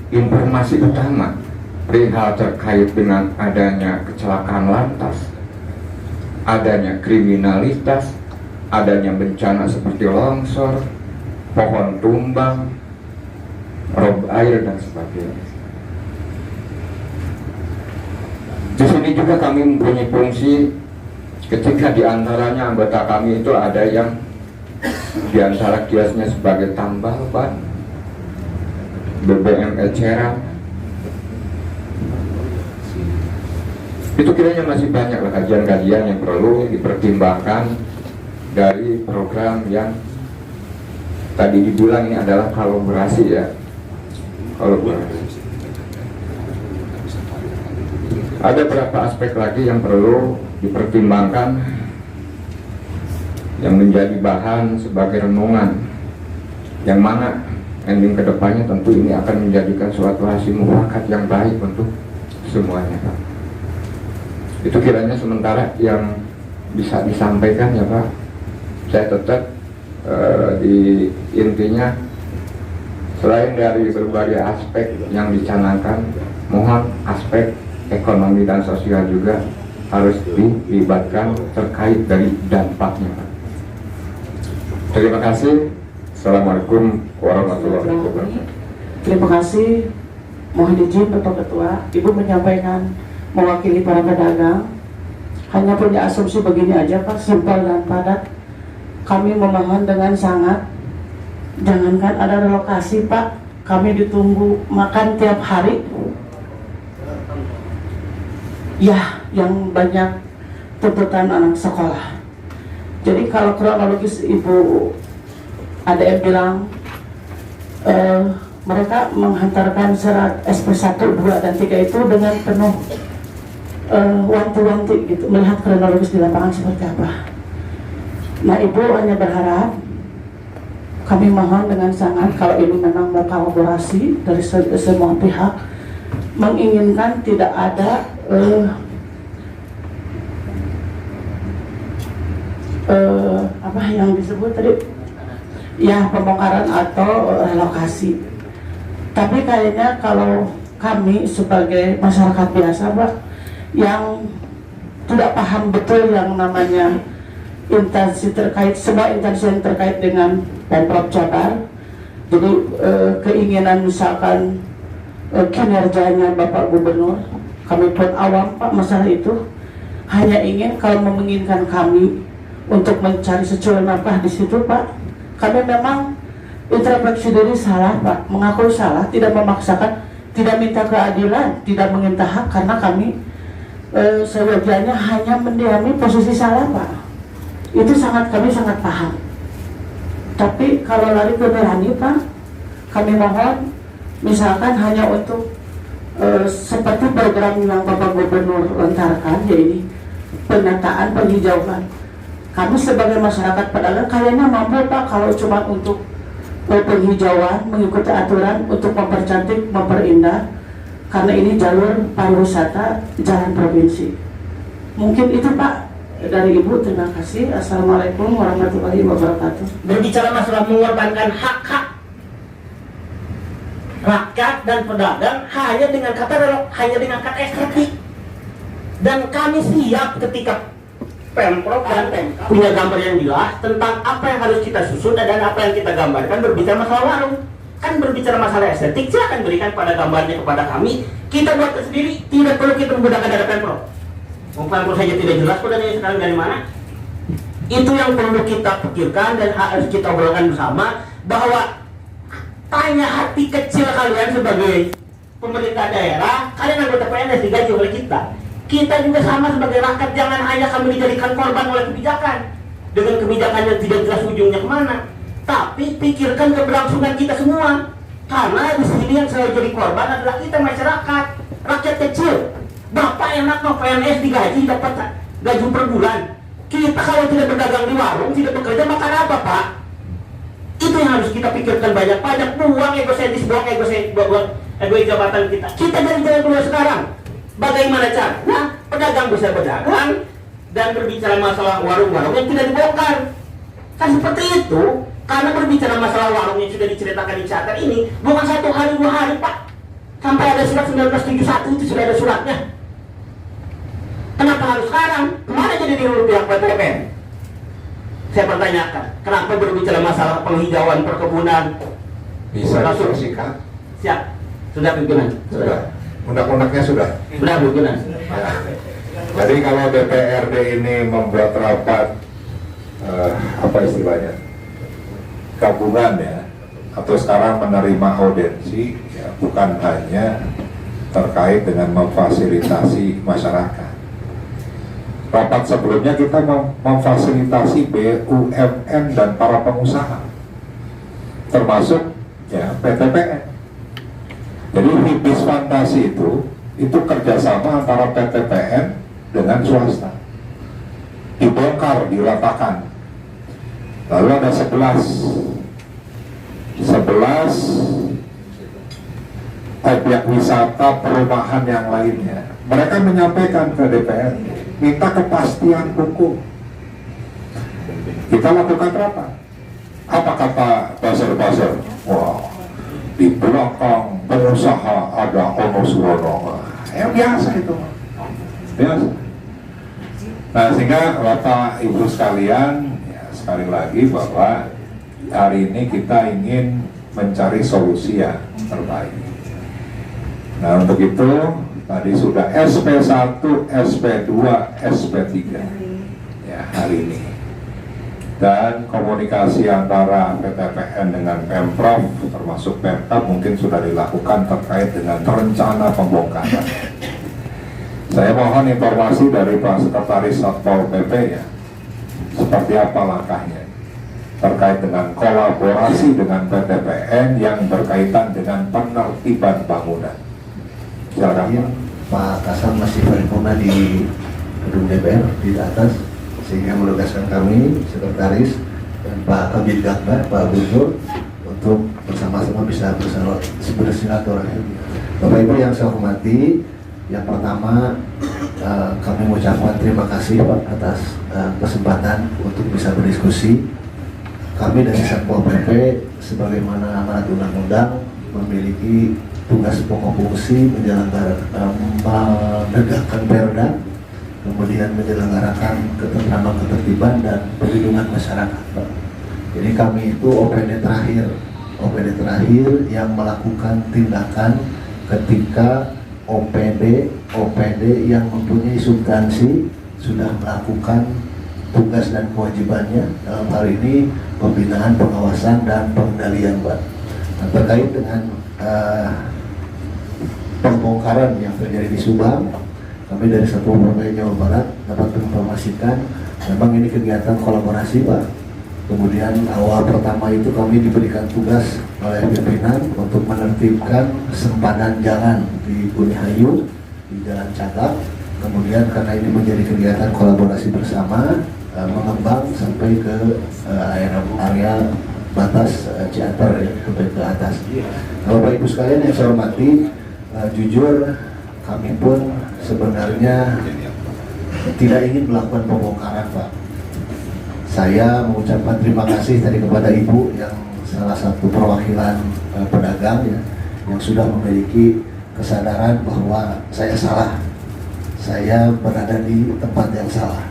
informasi utama perihal terkait dengan adanya kecelakaan lantas, adanya kriminalitas, adanya bencana seperti longsor, pohon tumbang, rob air dan sebagainya. Di sini juga kami mempunyai fungsi ketika diantaranya anggota kami itu ada yang diantara kiosnya sebagai tambal ban, BBM eceran. Itu kiranya masih banyak kajian-kajian yang perlu dipertimbangkan dari program yang tadi dibilang ini adalah kolaborasi ya. Kolaborasi. Ada beberapa aspek lagi yang perlu dipertimbangkan yang menjadi bahan sebagai renungan, yang mana ending kedepannya tentu ini akan menjadikan suatu hasil mufakat yang baik untuk semuanya, Pak. Itu kiranya sementara yang bisa disampaikan ya, Pak. Saya tetap di intinya, selain dari berbagai aspek yang dicanangkan, mohon aspek ekonomi dan sosial juga harus dilibatkan terkait dari dampaknya, Pak. Terima kasih. Assalamualaikum warahmatullahi wabarakatuh. Terima kasih. Mohon izin Bapak Ketua, Ibu menyampaikan mewakili para pedagang. Hanya punya asumsi begini aja, Pak, simpel dan padat. Kami memohon dengan sangat, jangankan ada relokasi, Pak, kami ditunggu makan tiap hari. Ya, yang banyak tuntutan anak sekolah. Jadi kalau kronologis Ibu ada yang bilang mereka menghantarkan surat SP 1, 2, dan 3 itu dengan penuh wanti-wanti gitu, melihat kronologis di lapangan seperti apa. Nah, Ibu hanya berharap, kami mohon dengan sangat, kalau ini memang mau kolaborasi dari semua pihak, menginginkan tidak ada apa yang disebut tadi, ya, pembongkaran atau relokasi. Tapi kayaknya kalau kami sebagai masyarakat biasa, Pak, yang tidak paham betul yang namanya instansi terkait, semua instansi yang terkait dengan Pemprov Jabar, jadi keinginan misalkan kinerjanya Bapak Gubernur, kami pun awam, Pak, masalah itu hanya ingin kalau menginginkan kami untuk mencari secuil nafkah di situ, Pak. Kami memang introspeksi diri salah, Pak, mengaku salah, tidak memaksakan, tidak minta keadilan, tidak meminta hak, karena kami sewajarnya hanya mendiami posisi salah, Pak. Itu kami sangat paham. Tapi kalau lari ke nurani, Pak, kami mohon misalkan hanya untuk seperti program yang Bapak Gubernur lontarkan, yaitu penataan, penghijauan. Kami sebagai masyarakat pedagang kayaknya mampu, Pak, kalau cuma untuk penghijauan, mengikuti aturan untuk mempercantik, memperindah, karena ini jalur pariwisata jalan provinsi. Mungkin itu, Pak, dari Ibu. Terima kasih. Assalamualaikum warahmatullahi wabarakatuh. Berbicara masalah mengorbankan hak-hak rakyat dan pedagang hanya dengan kata estetik, dan kami siap ketika Pemprov dan Pemkab punya gambar yang jelas tentang apa yang harus kita susun dan apa yang kita gambarkan. Berbicara masalah warung, kan berbicara masalah estetik, silakan berikan pada gambarnya kepada kami, kita buat sendiri, tidak perlu kita menggunakan data Pemprov. Pemprov saja tidak jelas kodenya sekarang dari mana. Itu yang perlu kita pikirkan dan harus kita obrolkan bersama, bahwa tanya hati kecil kalian sebagai pemerintah daerah, kalian anggota PNS digaji oleh kita. Kita juga sama sebagai rakyat, jangan hanya kami dijadikan korban oleh kebijakan dengan kebijakan yang tidak jelas ujungnya kemana. Tapi pikirkan keberlangsungan kita semua, karena di sini yang selalu jadi korban adalah kita masyarakat, rakyat kecil. Bapak enak no PNS digaji, dapat gaji per bulan. Kita kalau tidak berdagang di warung, tidak bekerja, makan apa, Pak? Itu yang harus kita pikirkan banyak-banyak. Buang egosentris, buang ego jabatan kita. Kita dari jalan dulu sekarang. Bagaimana caranya pedagang bisa berdagang dan berbicara masalah warung-warung yang tidak dibongkar? Kan seperti itu. Karena berbicara masalah warung yang sudah diceritakan di charter ini bukan 1 hari 2 hari, Pak. Sampai ada surat 1971 itu sudah ada suratnya. Kenapa harus sekarang? Kemana jadi dihulu pihak PTPN? Saya pertanyakan, kenapa berbicara masalah penghijauan perkebunan? Bisa disosikan? Siap, sudah pimpinan. Sudah. Undang-undangnya sudah. Sudah pimpinan. Ya. Jadi kalau DPRD ini membuat rapat apa istilahnya, gabungan ya, atau sekarang menerima audiensi, ya, bukan hanya terkait dengan memfasilitasi masyarakat. Rapat sebelumnya kita memfasilitasi BUMN dan para pengusaha, termasuk ya PTPN. Jadi Hibis Fantasi itu kerjasama antara PTPN dengan swasta, dibongkar, diratakan. Lalu ada 11 objek wisata perumahan yang lainnya. Mereka menyampaikan ke DPR, minta kepastian hukum. Kita lakukan rapat. Apa kata buzzer-buzzer? Wah, di belakang pengusaha ada Ono Suwono. Ya biasa itu, biasa. Nah, sehingga Bapak Ibu sekalian, ya, sekali lagi bahwa hari ini kita ingin mencari solusi yang terbaik. Nah, untuk itu tadi sudah SP1, SP2, SP3 ya hari ini. Dan komunikasi antara PTPN dengan Pemprov termasuk Pemkab mungkin sudah dilakukan terkait dengan rencana pembongkaran. Saya mohon informasi dari Pak Sekretaris Satpol PP ya, seperti apa langkahnya terkait dengan kolaborasi dengan PTPN yang berkaitan dengan penertiban bangunan. Silakan Pak Kasam masih paripurna di gedung DPR di atas, sehingga menugaskan kami Sekretaris dan Pak Kabid Gakbar, Pak Gubernur untuk bersama-sama bisa bersilaturahmi. Bapak Ibu yang saya hormati, yang pertama kami mengucapkan terima kasih Pak atas kesempatan untuk bisa berdiskusi. Kami dari Satpol PP sebagaimana amanat undang-undang memiliki tugas pokok fungsi menegakkan perda, kemudian menyelenggarakan ketentraman, ketertiban dan perlindungan masyarakat. Jadi kami itu OPD terakhir yang melakukan tindakan ketika OPD yang mempunyai substansi sudah melakukan tugas dan kewajibannya, dalam hal ini pembinaan, pengawasan dan pengendalian, Pak. Nah, terkait dengan pembongkaran yang terjadi di Subang, kami dari Satpol PP Jawa Barat dapat menginformasikan memang ini kegiatan kolaborasi, Pak. Kemudian awal pertama itu kami diberikan tugas oleh pimpinan untuk menertibkan sempadan jalan di Unihayu, di Jalan Cagak. Kemudian karena ini menjadi kegiatan kolaborasi bersama, mengembang sampai ke area batas Ciater ya, sampai ke atas. Nah, Bapak Ibu sekalian yang saya hormati, jujur kami pun sebenarnya tidak ingin melakukan pembongkaran, Pak. Saya mengucapkan terima kasih tadi kepada Ibu yang salah satu perwakilan pedagang ya, yang sudah memiliki kesadaran bahwa saya salah, saya berada di tempat yang salah.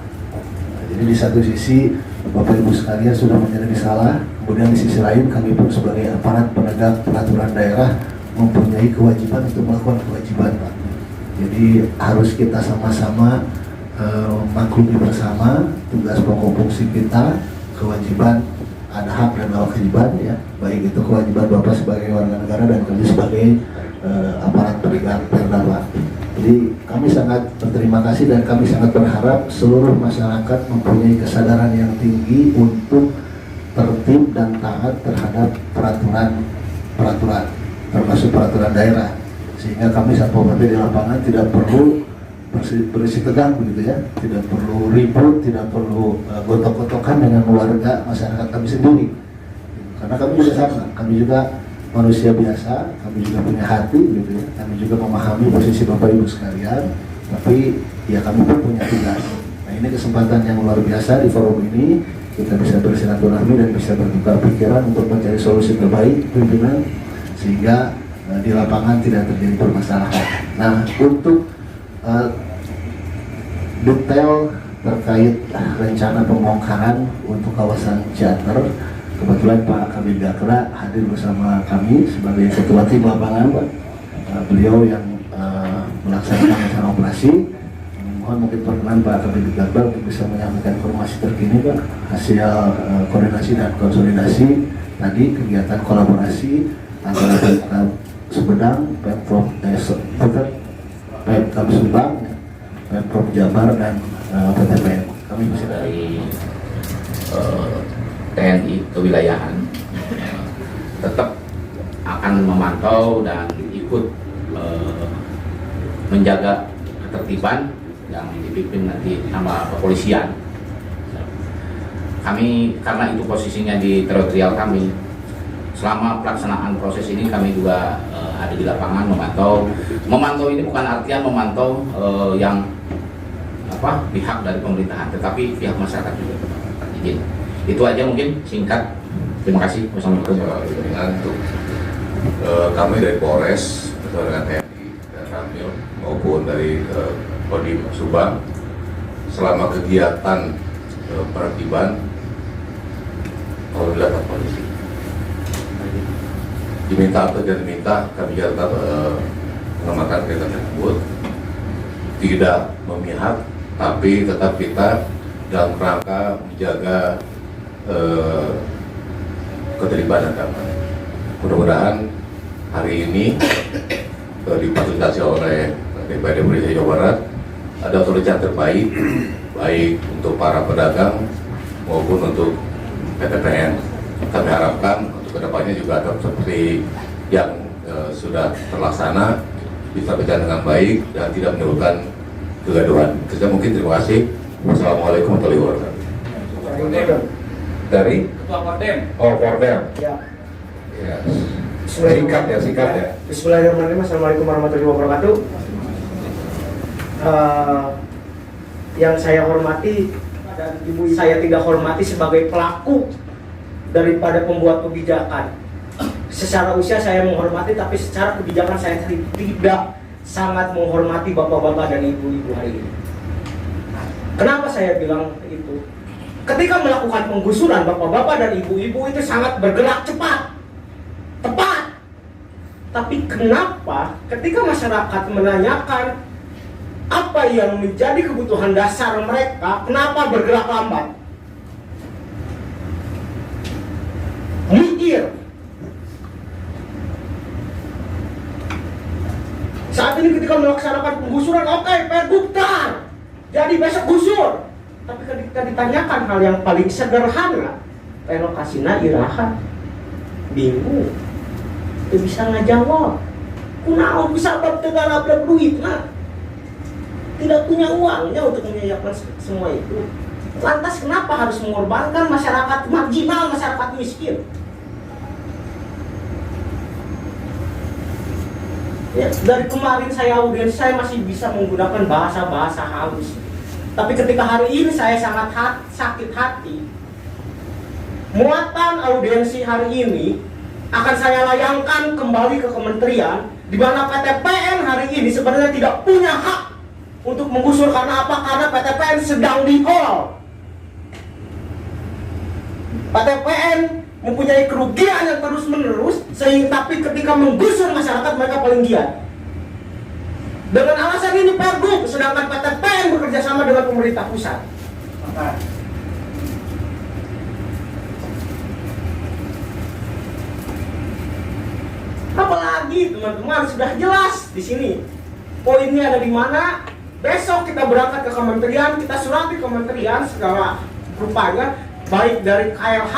Jadi di satu sisi Bapak Ibu sekalian sudah menyadari salah, kemudian di sisi lain kami pun sebagai aparat penegak peraturan daerah mempunyai kewajiban untuk melakukan kewajiban, Pak. Jadi harus kita sama-sama maklumi bersama tugas pokok fungsi kita, kewajiban, ada hak dan kewajiban ya, baik itu kewajiban Bapak sebagai warga negara dan kami sebagai aparat penegak perda, Pak. Jadi kami sangat berterima kasih dan kami sangat berharap seluruh masyarakat mempunyai kesadaran yang tinggi untuk tertib dan taat terhadap peraturan termasuk peraturan daerah, sehingga kami Satpol PP di lapangan tidak perlu bersih tegang begitu ya, tidak perlu ribut, tidak perlu gotok-gotokan dengan warga masyarakat kami sendiri, karena kami juga sama, kami juga manusia biasa, kami juga punya hati gitu ya, kami juga memahami posisi Bapak Ibu sekalian, tapi ya kami pun punya tugas. Nah, ini kesempatan yang luar biasa di forum ini kita bisa bersilaturahmi dan bisa bertukar pikiran untuk mencari solusi terbaik pimpinan, sehingga di lapangan tidak terjadi permasalahan. Nah, untuk detail terkait rencana pembongkaran untuk kawasan Ciater, kebetulan Pak Kabid Gakra hadir bersama kami sebagai ketua tim lapangan, Pak. Beliau yang melaksanakan rencana operasi. Mohon mungkin perkenan Pak Kabid Gakra untuk bisa menyampaikan informasi terkini, Pak, hasil koordinasi dan konsolidasi tadi kegiatan kolaborasi antara Pemkab Sumedang, Pemprov Pemkab Subang, Pemprov Jabar dan PTPN. Kami masih dari TNI kewilayahan tetap akan memantau dan ikut menjaga ketertiban yang dipimpin nanti sama kepolisian. kami karena itu posisinya di teritorial kami. Selama pelaksanaan proses ini kami juga ada di lapangan memantau ini bukan artian memantau yang pihak dari pemerintahan, tetapi pihak masyarakat juga. Izin. Itu aja mungkin singkat. Terima kasih. Wassalamualaikum warahmatullahi wabarakatuh. Kami dari Polres bersama dengan TNI dan Ramil maupun dari Kodim Subang selama kegiatan penertiban apabila polisi diminta atau tidak diminta, kami tetap mengamankan kegiatan tersebut, tidak memihak, tapi tetap kita dalam rangka menjaga keterlibatan damai. Mudah-mudahan hari ini difasilitasi oleh DPRD Provinsi Jawa Barat ada solusi yang terbaik, baik untuk para pedagang maupun untuk PTPN. Kami harapkan untuk kedepannya juga ada seperti yang sudah terlaksana bisa berjalan dengan baik dan tidak menimbulkan kegaduhan. Saya mungkin terima kasih. Wassalamualaikum warahmatullahi wabarakatuh. Dari Ketua Pordem. Oh, Pordem. Ya. Ya. Singkat ya. Bismillahirrahmanirrahim. Assalamualaikum warahmatullahi wabarakatuh. Yang saya hormati dan ibu saya tidak hormati sebagai pelaku daripada pembuat kebijakan. Secara usia saya menghormati, tapi secara kebijakan saya tidak sangat menghormati bapak-bapak dan ibu-ibu hari ini. Kenapa saya bilang itu? Ketika melakukan penggusuran, bapak-bapak dan ibu-ibu itu sangat bergerak cepat, tepat. Tapi kenapa ketika masyarakat menanyakan apa yang menjadi kebutuhan dasar mereka, kenapa bergerak lambat? Mikir. Saat ini ketika melaksanakan penggusuran, oke, Pergub tar. Jadi besok gusur. Tapi ketika ditanyakan hal yang paling sederhana, relokasinya iraha, bingung. Itu bisa ngajawab. Kunaon bisa bab tegara duit, nah. Tidak punya uangnya untuk menyiapkan semua itu. Lantas kenapa harus mengorbankan masyarakat marginal, masyarakat miskin? Ya, dari kemarin saya audiens, saya masih bisa menggunakan bahasa-bahasa halus. Tapi ketika hari ini saya sangat sakit hati. Muatan audiensi hari ini akan saya layangkan kembali ke kementerian, di mana PTPN hari ini sebenarnya tidak punya hak untuk menggusur. Karena apa? Karena PTPN sedang di-hold. PTPN mempunyai kerugian yang terus-menerus, sehingga tapi ketika menggusur masyarakat mereka paling giat. Dengan alasan ini Pergub, sedangkan PTPN bekerja sama dengan pemerintah pusat. Apalagi teman-teman sudah jelas di sini. Poinnya ada di mana? Besok kita berangkat ke kementerian, kita surati kementerian segala rupanya, baik dari KLH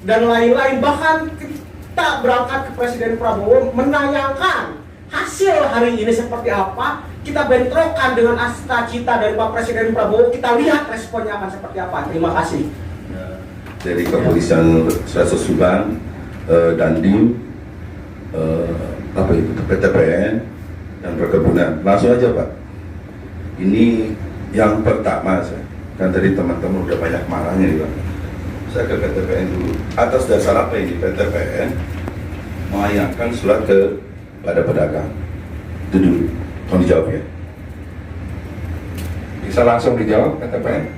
dan lain-lain, bahkan kita berangkat ke Presiden Prabowo menanyakan hasil hari ini seperti apa. Kita bentrokan dengan cita dari Pak Presiden Prabowo, kita lihat responnya akan seperti apa. Terima kasih. Dari Kepolisian Resor Subang, Dandim, PTPN dan Perkebunan. Langsung aja Pak. Ini yang pertama, kan tadi teman-teman udah banyak marahnya nih Pak. Saya ke PTPN dulu. Atas dasar apa ini PTPN melayangkan surat pada pedagang? Itu dulu. Tolong dijawab ya. Bisa langsung dijawab PTPN?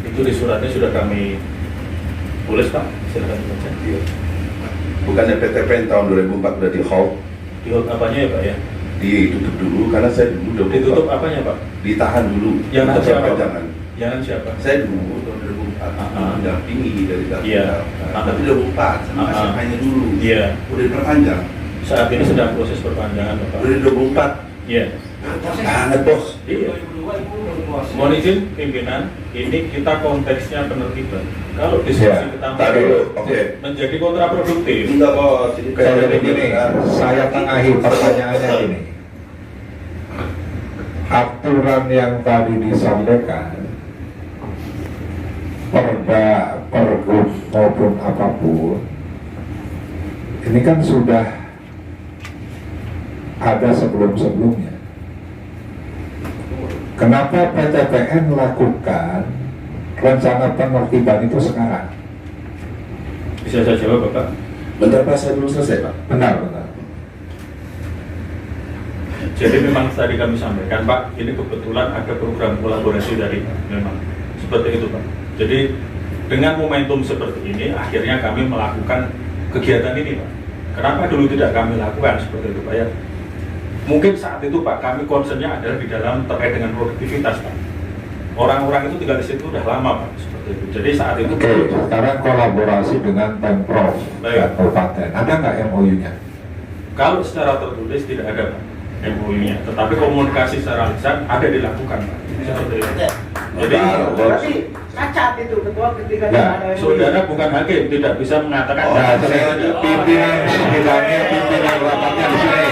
Itu di suratnya sudah kami tulis Pak. Silakan dibaca. Iya. Bukannya PTPN tahun 2004 sudah di hold? Di hold apanya ya Pak ya? Ditutup dulu karena saya dulu udah ditutup apanya Pak? Ditahan dulu. Yang siapa? Jangan siapa? Saya dulu tahun 2004 mendampingi dari Iya. Tapi 2004 masih hanya dulu. Iya. Udah diperpanjang. Saat ini sedang proses perpanjangan Pak. Udah 24. Iya. Banget bos. Iya. Mohon izin pimpinan, ini kita konteksnya penertiban. Kalau diskusi kita menjadi kontraproduktif. Enggak bos. Saya tengahi pertanyaannya ini. Aturan yang tadi disampaikan perda, pergub maupun apapun, ini kan sudah ada sebelum-sebelumnya. Kenapa PTPN melakukan rencana penertiban itu sekarang? Bisa saya jawab, Bapak? Bentar Pak, saya belum selesai Pak. Benar. Jadi memang tadi kami sampaikan Pak, ini kebetulan ada program kolaborasi dari memang seperti itu Pak. Jadi dengan momentum seperti ini, akhirnya kami melakukan kegiatan ini Pak. Kenapa dulu tidak kami lakukan seperti itu Pak ya? Mungkin saat itu Pak, kami concernnya adalah di dalam terkait dengan produktivitas Pak. Orang-orang itu tinggal di situ udah lama Pak, seperti itu. Jadi saat itu. Oke, sekarang kolaborasi dengan Pemprov dan Kabupaten. Ada nggak MOU-nya? Kalau secara tertulis tidak ada Pak MOU-nya, tetapi komunikasi secara lisan ada dilakukan Pak. Seperti itu. Jadi berarti cacat itu ketua ketika ya, ada saudara bukan hakim, tidak bisa mengatakan. Nah, pimpinan rapatnya di sini.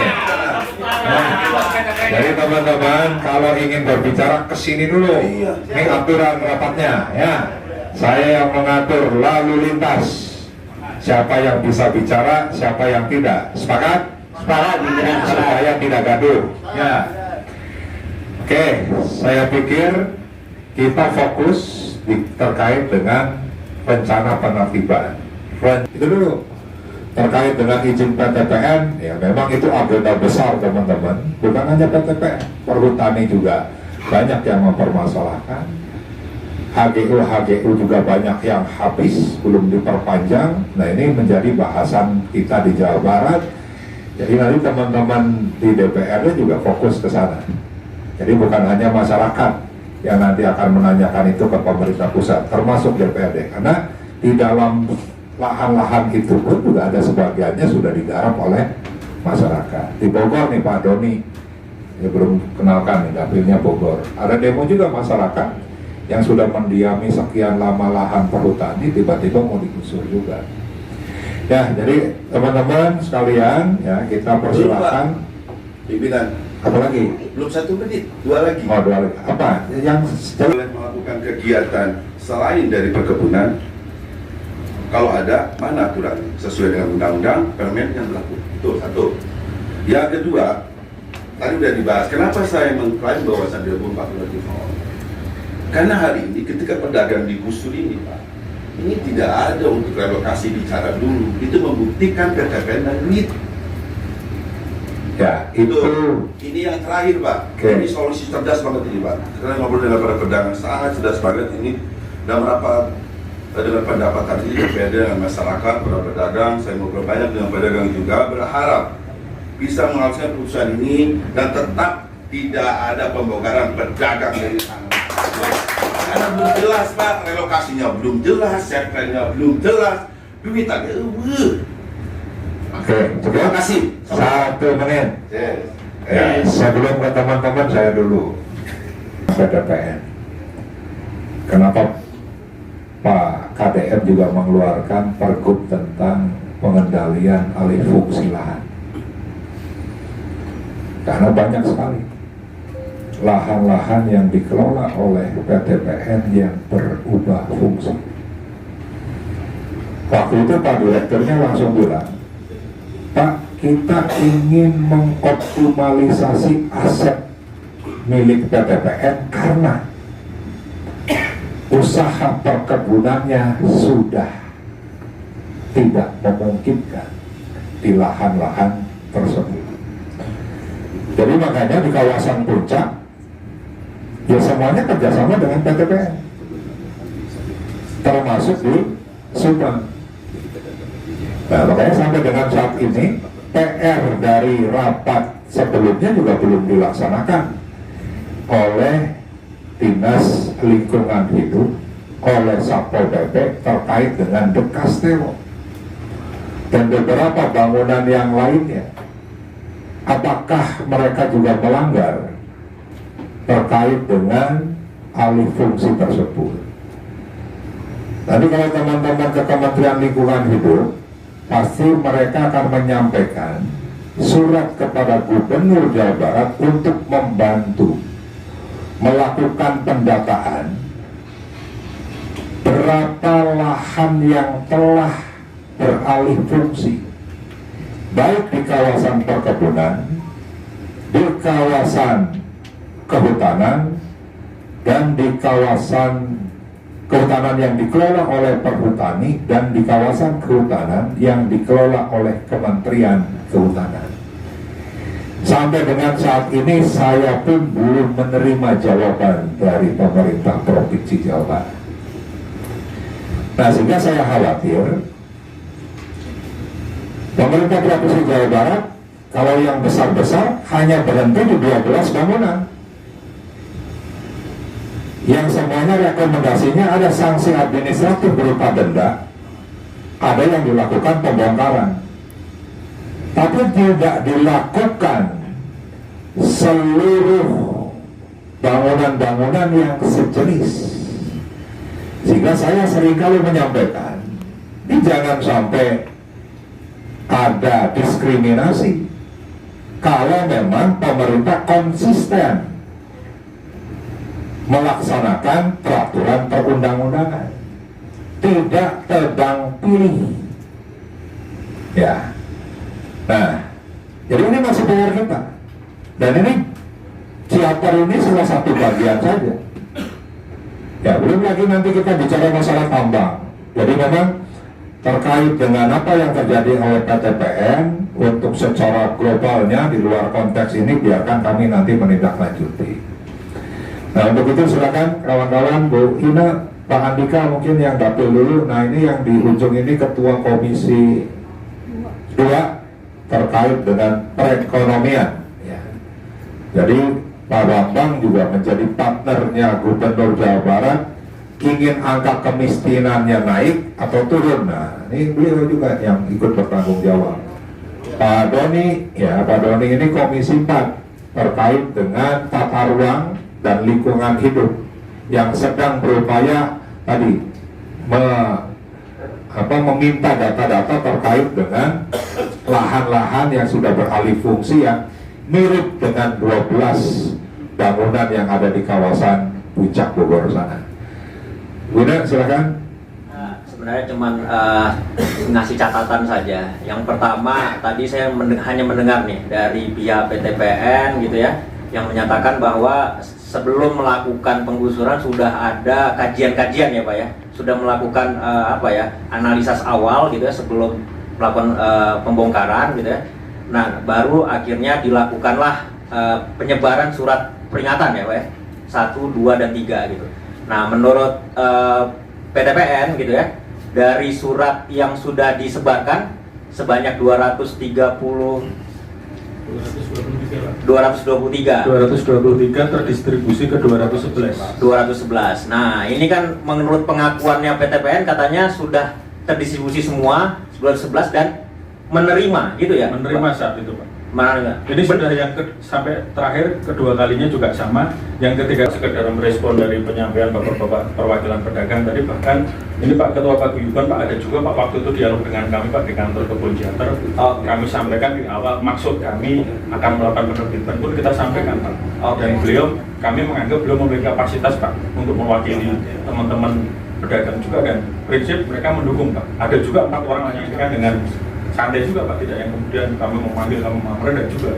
Nah, jadi teman-teman kalau ingin berbicara ke sini dulu. Ini aturan rapatnya ya. Saya yang mengatur lalu lintas. Siapa yang bisa bicara, siapa yang tidak. Sepakat? Sepakat supaya tidak gaduh. Ya. Oke, saya pikir kita fokus terkait dengan rencana penertiban. Itu dulu. Terkait dengan izin PTPN, ya memang itu agenda besar teman-teman. Bukan hanya PTPN, perhutani juga banyak yang mempermasalahkan. HGU juga banyak yang habis, belum diperpanjang. Nah ini menjadi bahasan kita di Jawa Barat. Jadi nanti teman-teman di DPRD juga fokus ke sana. Jadi bukan hanya masyarakat yang nanti akan menanyakan itu ke pemerintah pusat, termasuk DPRD. Karena di dalam lahan-lahan itu pun juga ada sebagiannya sudah digarap oleh masyarakat. Di Bogor nih Pak Doni, ya belum kenalkan nih dapilnya Bogor. Ada demo juga masyarakat yang sudah mendiami sekian lama lahan perhutani tiba-tiba mau digusur juga. Ya, jadi teman-teman sekalian ya kita persilakan. Pimpinan. Apa lagi? Belum 1 menit, 2 lagi. Oh, 2 lagi. Apa? Yang boleh melakukan kegiatan selain dari perkebunan. Kalau ada, mana aturan sesuai dengan undang-undang, permen yang berlaku. Itu satu. Yang kedua, tadi sudah dibahas, kenapa saya mengklaim bahwa Sandiaga Uno 4 Karena hari ini ketika pedagang digusur ini Pak, ini tidak ada untuk relokasi bicara dulu. Itu membuktikan PTPN dan duit. Ya, itu. Ini yang terakhir Pak. Ini solusi cerdas banget ini Pak. Karena ngobrol dengan para pedagang sangat cerdas banget ini. Dan merapat dengan pendapat tadi berbeda dengan masyarakat, para pedagang. Saya ngobrol banyak dengan pedagang juga, berharap bisa menghasilkan putusan ini dan tetap tidak ada pembongkaran pedagang dari sana. Karena belum jelas Pak, relokasinya belum jelas, servernya belum jelas, duit ada. Oke, terima kasih. 1 menit. Ya, sebelum ke teman-teman saya dulu PTPN. Kenapa Pak KDM juga mengeluarkan pergub tentang pengendalian alih fungsi lahan? Karena banyak sekali lahan-lahan yang dikelola oleh PTPN yang berubah fungsi. Waktu itu Pak Direkturnya langsung bilang, Pak, kita ingin mengoptimalisasi aset milik PTPN karena usaha perkebunannya sudah tidak memungkinkan di lahan-lahan tersebut. Jadi makanya di kawasan Puncak ya semuanya kerjasama dengan PTPN, termasuk di Subang. Nah, makanya sampai dengan saat ini PR dari rapat sebelumnya juga belum dilaksanakan oleh Dinas Lingkungan Hidup, oleh Satpol PP terkait dengan De Castelo dan beberapa bangunan yang lainnya. Apakah mereka juga melanggar terkait dengan alih fungsi tersebut? Nanti kalau teman-teman ke Kementerian Lingkungan Hidup, pasti mereka akan menyampaikan surat kepada Gubernur Jawa Barat untuk membantu melakukan pendataan beberapa lahan yang telah beralih fungsi, baik di kawasan perkebunan, di kawasan kehutanan, dan di kawasan kehutanan yang dikelola oleh Perhutani, dan di kawasan kehutanan yang dikelola oleh Kementerian Kehutanan. Sampai dengan saat ini saya pun belum menerima jawaban dari pemerintah Provinsi Jawa Barat. Nah, sehingga saya khawatir pemerintah Provinsi Jawa Barat kalau yang besar-besar hanya berhenti di 12 bangunan, yang semuanya rekomendasinya ada sanksi administratif berupa denda, ada yang dilakukan pembongkaran, tapi tidak dilakukan seluruh bangunan-bangunan yang sejenis. Sehingga saya seringkali menyampaikan, ini jangan sampai ada diskriminasi kalau memang pemerintah konsisten melaksanakan peraturan perundang-undangan, tidak tebang pilih. Ya, nah, jadi ini masih PR kita, dan ini teater ini salah satu bagian saja. Ya, belum lagi nanti kita bicara masalah tambang. Jadi memang terkait dengan apa yang terjadi oleh PTPN, untuk secara globalnya di luar konteks ini biarkan kami nanti menindaklanjuti. Nah, untuk itu silakan kawan-kawan, Bu Ina, Pak Andika mungkin yang dapil dulu. Nah, ini yang di ujung ini Ketua Komisi 2 terkait dengan perekonomian. Ya. Jadi Pak Bambang juga menjadi partnernya Gubernur Jawa Barat, ingin angka kemiskinannya naik atau turun. Nah, ini beliau juga yang ikut bertanggung jawab. Pak Doni, ya Pak Doni ini Komisi 4 terkait dengan tata ruang dan lingkungan hidup yang sedang berupaya tadi meminta data-data terkait dengan lahan-lahan yang sudah beralih fungsi yang mirip dengan 12 bangunan yang ada di kawasan Puncak Bogor sana. Bunda, silakan. Sebenarnya cuman ngasih catatan saja. Yang pertama, tadi saya hanya mendengar nih dari pihak PTPN gitu ya, yang menyatakan bahwa sebelum melakukan penggusuran sudah ada kajian-kajian ya Pak ya, sudah melakukan analisis awal gitu ya sebelum melakukan pembongkaran gitu ya. Nah, baru akhirnya dilakukanlah penyebaran surat peringatan ya Pak ya, 1, 2, dan 3 gitu. Nah, menurut PTPN gitu ya, dari surat yang sudah disebarkan sebanyak 223 terdistribusi ke 211. Nah, ini kan menurut pengakuannya PTPN katanya sudah terdistribusi semua 211 dan menerima gitu ya. Menerima saat itu Pak. Mana? Ini sudah yang sampai terakhir kedua kalinya juga sama. Yang ketiga sekedar merespon dari penyampaian Bapak-bapak perwakilan pedagang tadi, bahkan ini Pak Ketua Paguyuban Pak ada juga Pak waktu itu dialog dengan kami Pak di kantor Kebun Jater. Kami sampaikan di awal maksud kami akan melakukan penerbitan pun kita sampaikan Pak. Dan beliau kami menganggap beliau memiliki kapasitas Pak untuk mewakili teman-teman pedagang juga, dan prinsip mereka mendukung Pak. Ada juga 4 orang menyampaikan dengan santai juga Pak, tidak yang kemudian kami memanggil, kami merendah juga.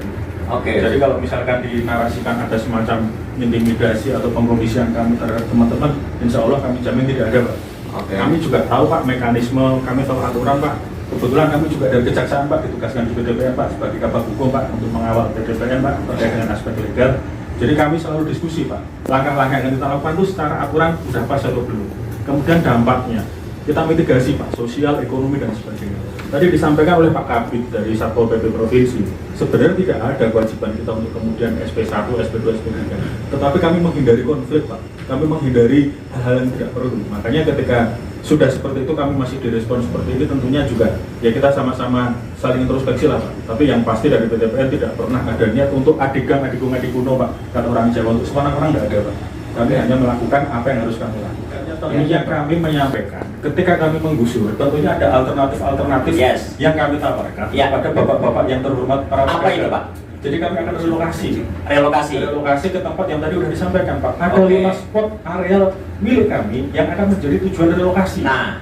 Jadi kalau misalkan dinarasikan ada semacam intimidasi atau pengkondisian kami terhadap teman-teman, insya Allah kami jamin tidak ada Pak. Kami juga tahu Pak mekanisme, kami tahu aturan Pak. Kebetulan kami juga dari Kejaksaan Pak ditugaskan di PTPN Pak sebagai kabak hukum Pak untuk mengawal PTPN Pak terkait dengan aspek legal. Jadi kami selalu diskusi Pak, langkah-langkah yang kita lakukan itu secara aturan sudah pas atau belum. Kemudian dampaknya kita mitigasi Pak, sosial, ekonomi, dan sebagainya. Tadi disampaikan oleh Pak Kabid dari Satpol PP Provinsi, sebenarnya tidak ada kewajiban kita untuk kemudian SP1, SP2, SP3. Tetapi kami menghindari konflik Pak, kami menghindari hal-hal yang tidak perlu. Makanya ketika sudah seperti itu kami masih direspon seperti ini, tentunya juga ya kita sama-sama saling introspeksi lah Pak. Tapi yang pasti dari PTPN tidak pernah ada niat untuk adigang, adikuno Pak, kata orang Jawa, untuk seorang-orang tidak ada Pak. Kami hanya melakukan apa yang harus kami lakukan. Ini yang kami menyampaikan, ketika kami menggusur, tentunya ada alternatif-alternatif yang kami tawarkan kepada bapak-bapak yang terhormat para pedagang. Apa itu Pak? Jadi kami akan relokasi ke tempat yang tadi udah disampaikan Pak. Ada 5 spot areal milik kami yang akan menjadi tujuan relokasi. Nah,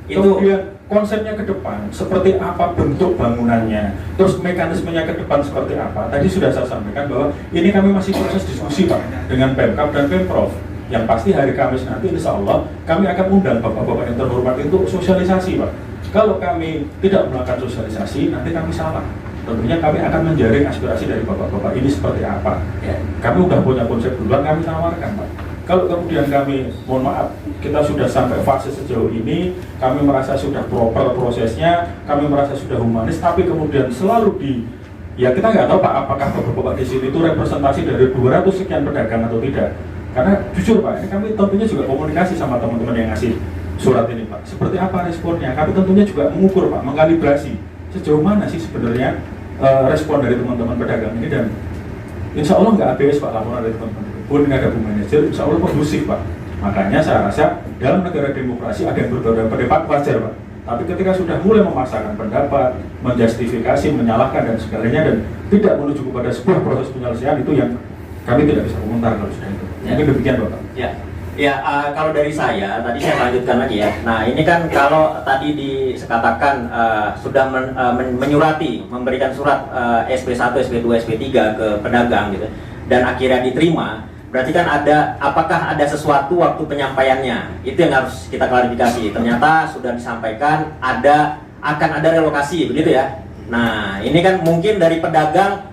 itu kemudian konsepnya ke depan seperti apa bentuk bangunannya, terus mekanismenya ke depan seperti apa. Tadi sudah saya sampaikan bahwa ini kami masih proses diskusi Pak dengan Pemkab dan Pemprov. Yang pasti hari Kamis nanti insya Allah kami akan undang bapak-bapak yang terhormat untuk sosialisasi Pak. Kalau kami tidak melakukan sosialisasi nanti kami salah. Tentunya kami akan menjaring aspirasi dari bapak-bapak ini seperti apa. Kami sudah punya konsep duluan, kami tawarkan Pak. Kalau kemudian kami, mohon maaf, kita sudah sampai fase sejauh ini, kami merasa sudah proper prosesnya, kami merasa sudah humanis, tapi kemudian selalu ya kita nggak tahu Pak, apakah bapak-bapak di sini itu representasi dari 200 sekian pedagang atau tidak. Karena jujur Pak, ini kami tentunya juga komunikasi sama teman-teman yang ngasih surat ini Pak. Seperti apa responnya? Kami tentunya juga mengukur Pak, mengkalibrasi sejauh mana sih sebenarnya respon dari teman-teman pedagang ini, dan insya Allah nggak ABS Pak laporan dari teman-teman. Pun ada Bu Manajer, insya Allah kondusif Pak. Makanya saya rasa dalam negara demokrasi ada yang berbeda pendapat wajar Pak. Tapi ketika sudah mulai memaksakan pendapat, menjustifikasi, menyalahkan dan segalanya, dan tidak menuju kepada sebuah proses penyelesaian, itu yang kami tidak bisa komentar kalau sudah itu. Mungkin demikian Bapak. Kalau dari saya, tadi saya lanjutkan lagi ya. Nah ini kan kalau tadi dikatakan sudah menyurati, memberikan surat SP1, SP2, SP3 ke pedagang gitu, dan akhirnya diterima, berarti kan apakah ada sesuatu waktu penyampaiannya? Itu yang harus kita klarifikasi. Ternyata sudah disampaikan akan ada relokasi, begitu ya. Nah ini kan mungkin dari pedagang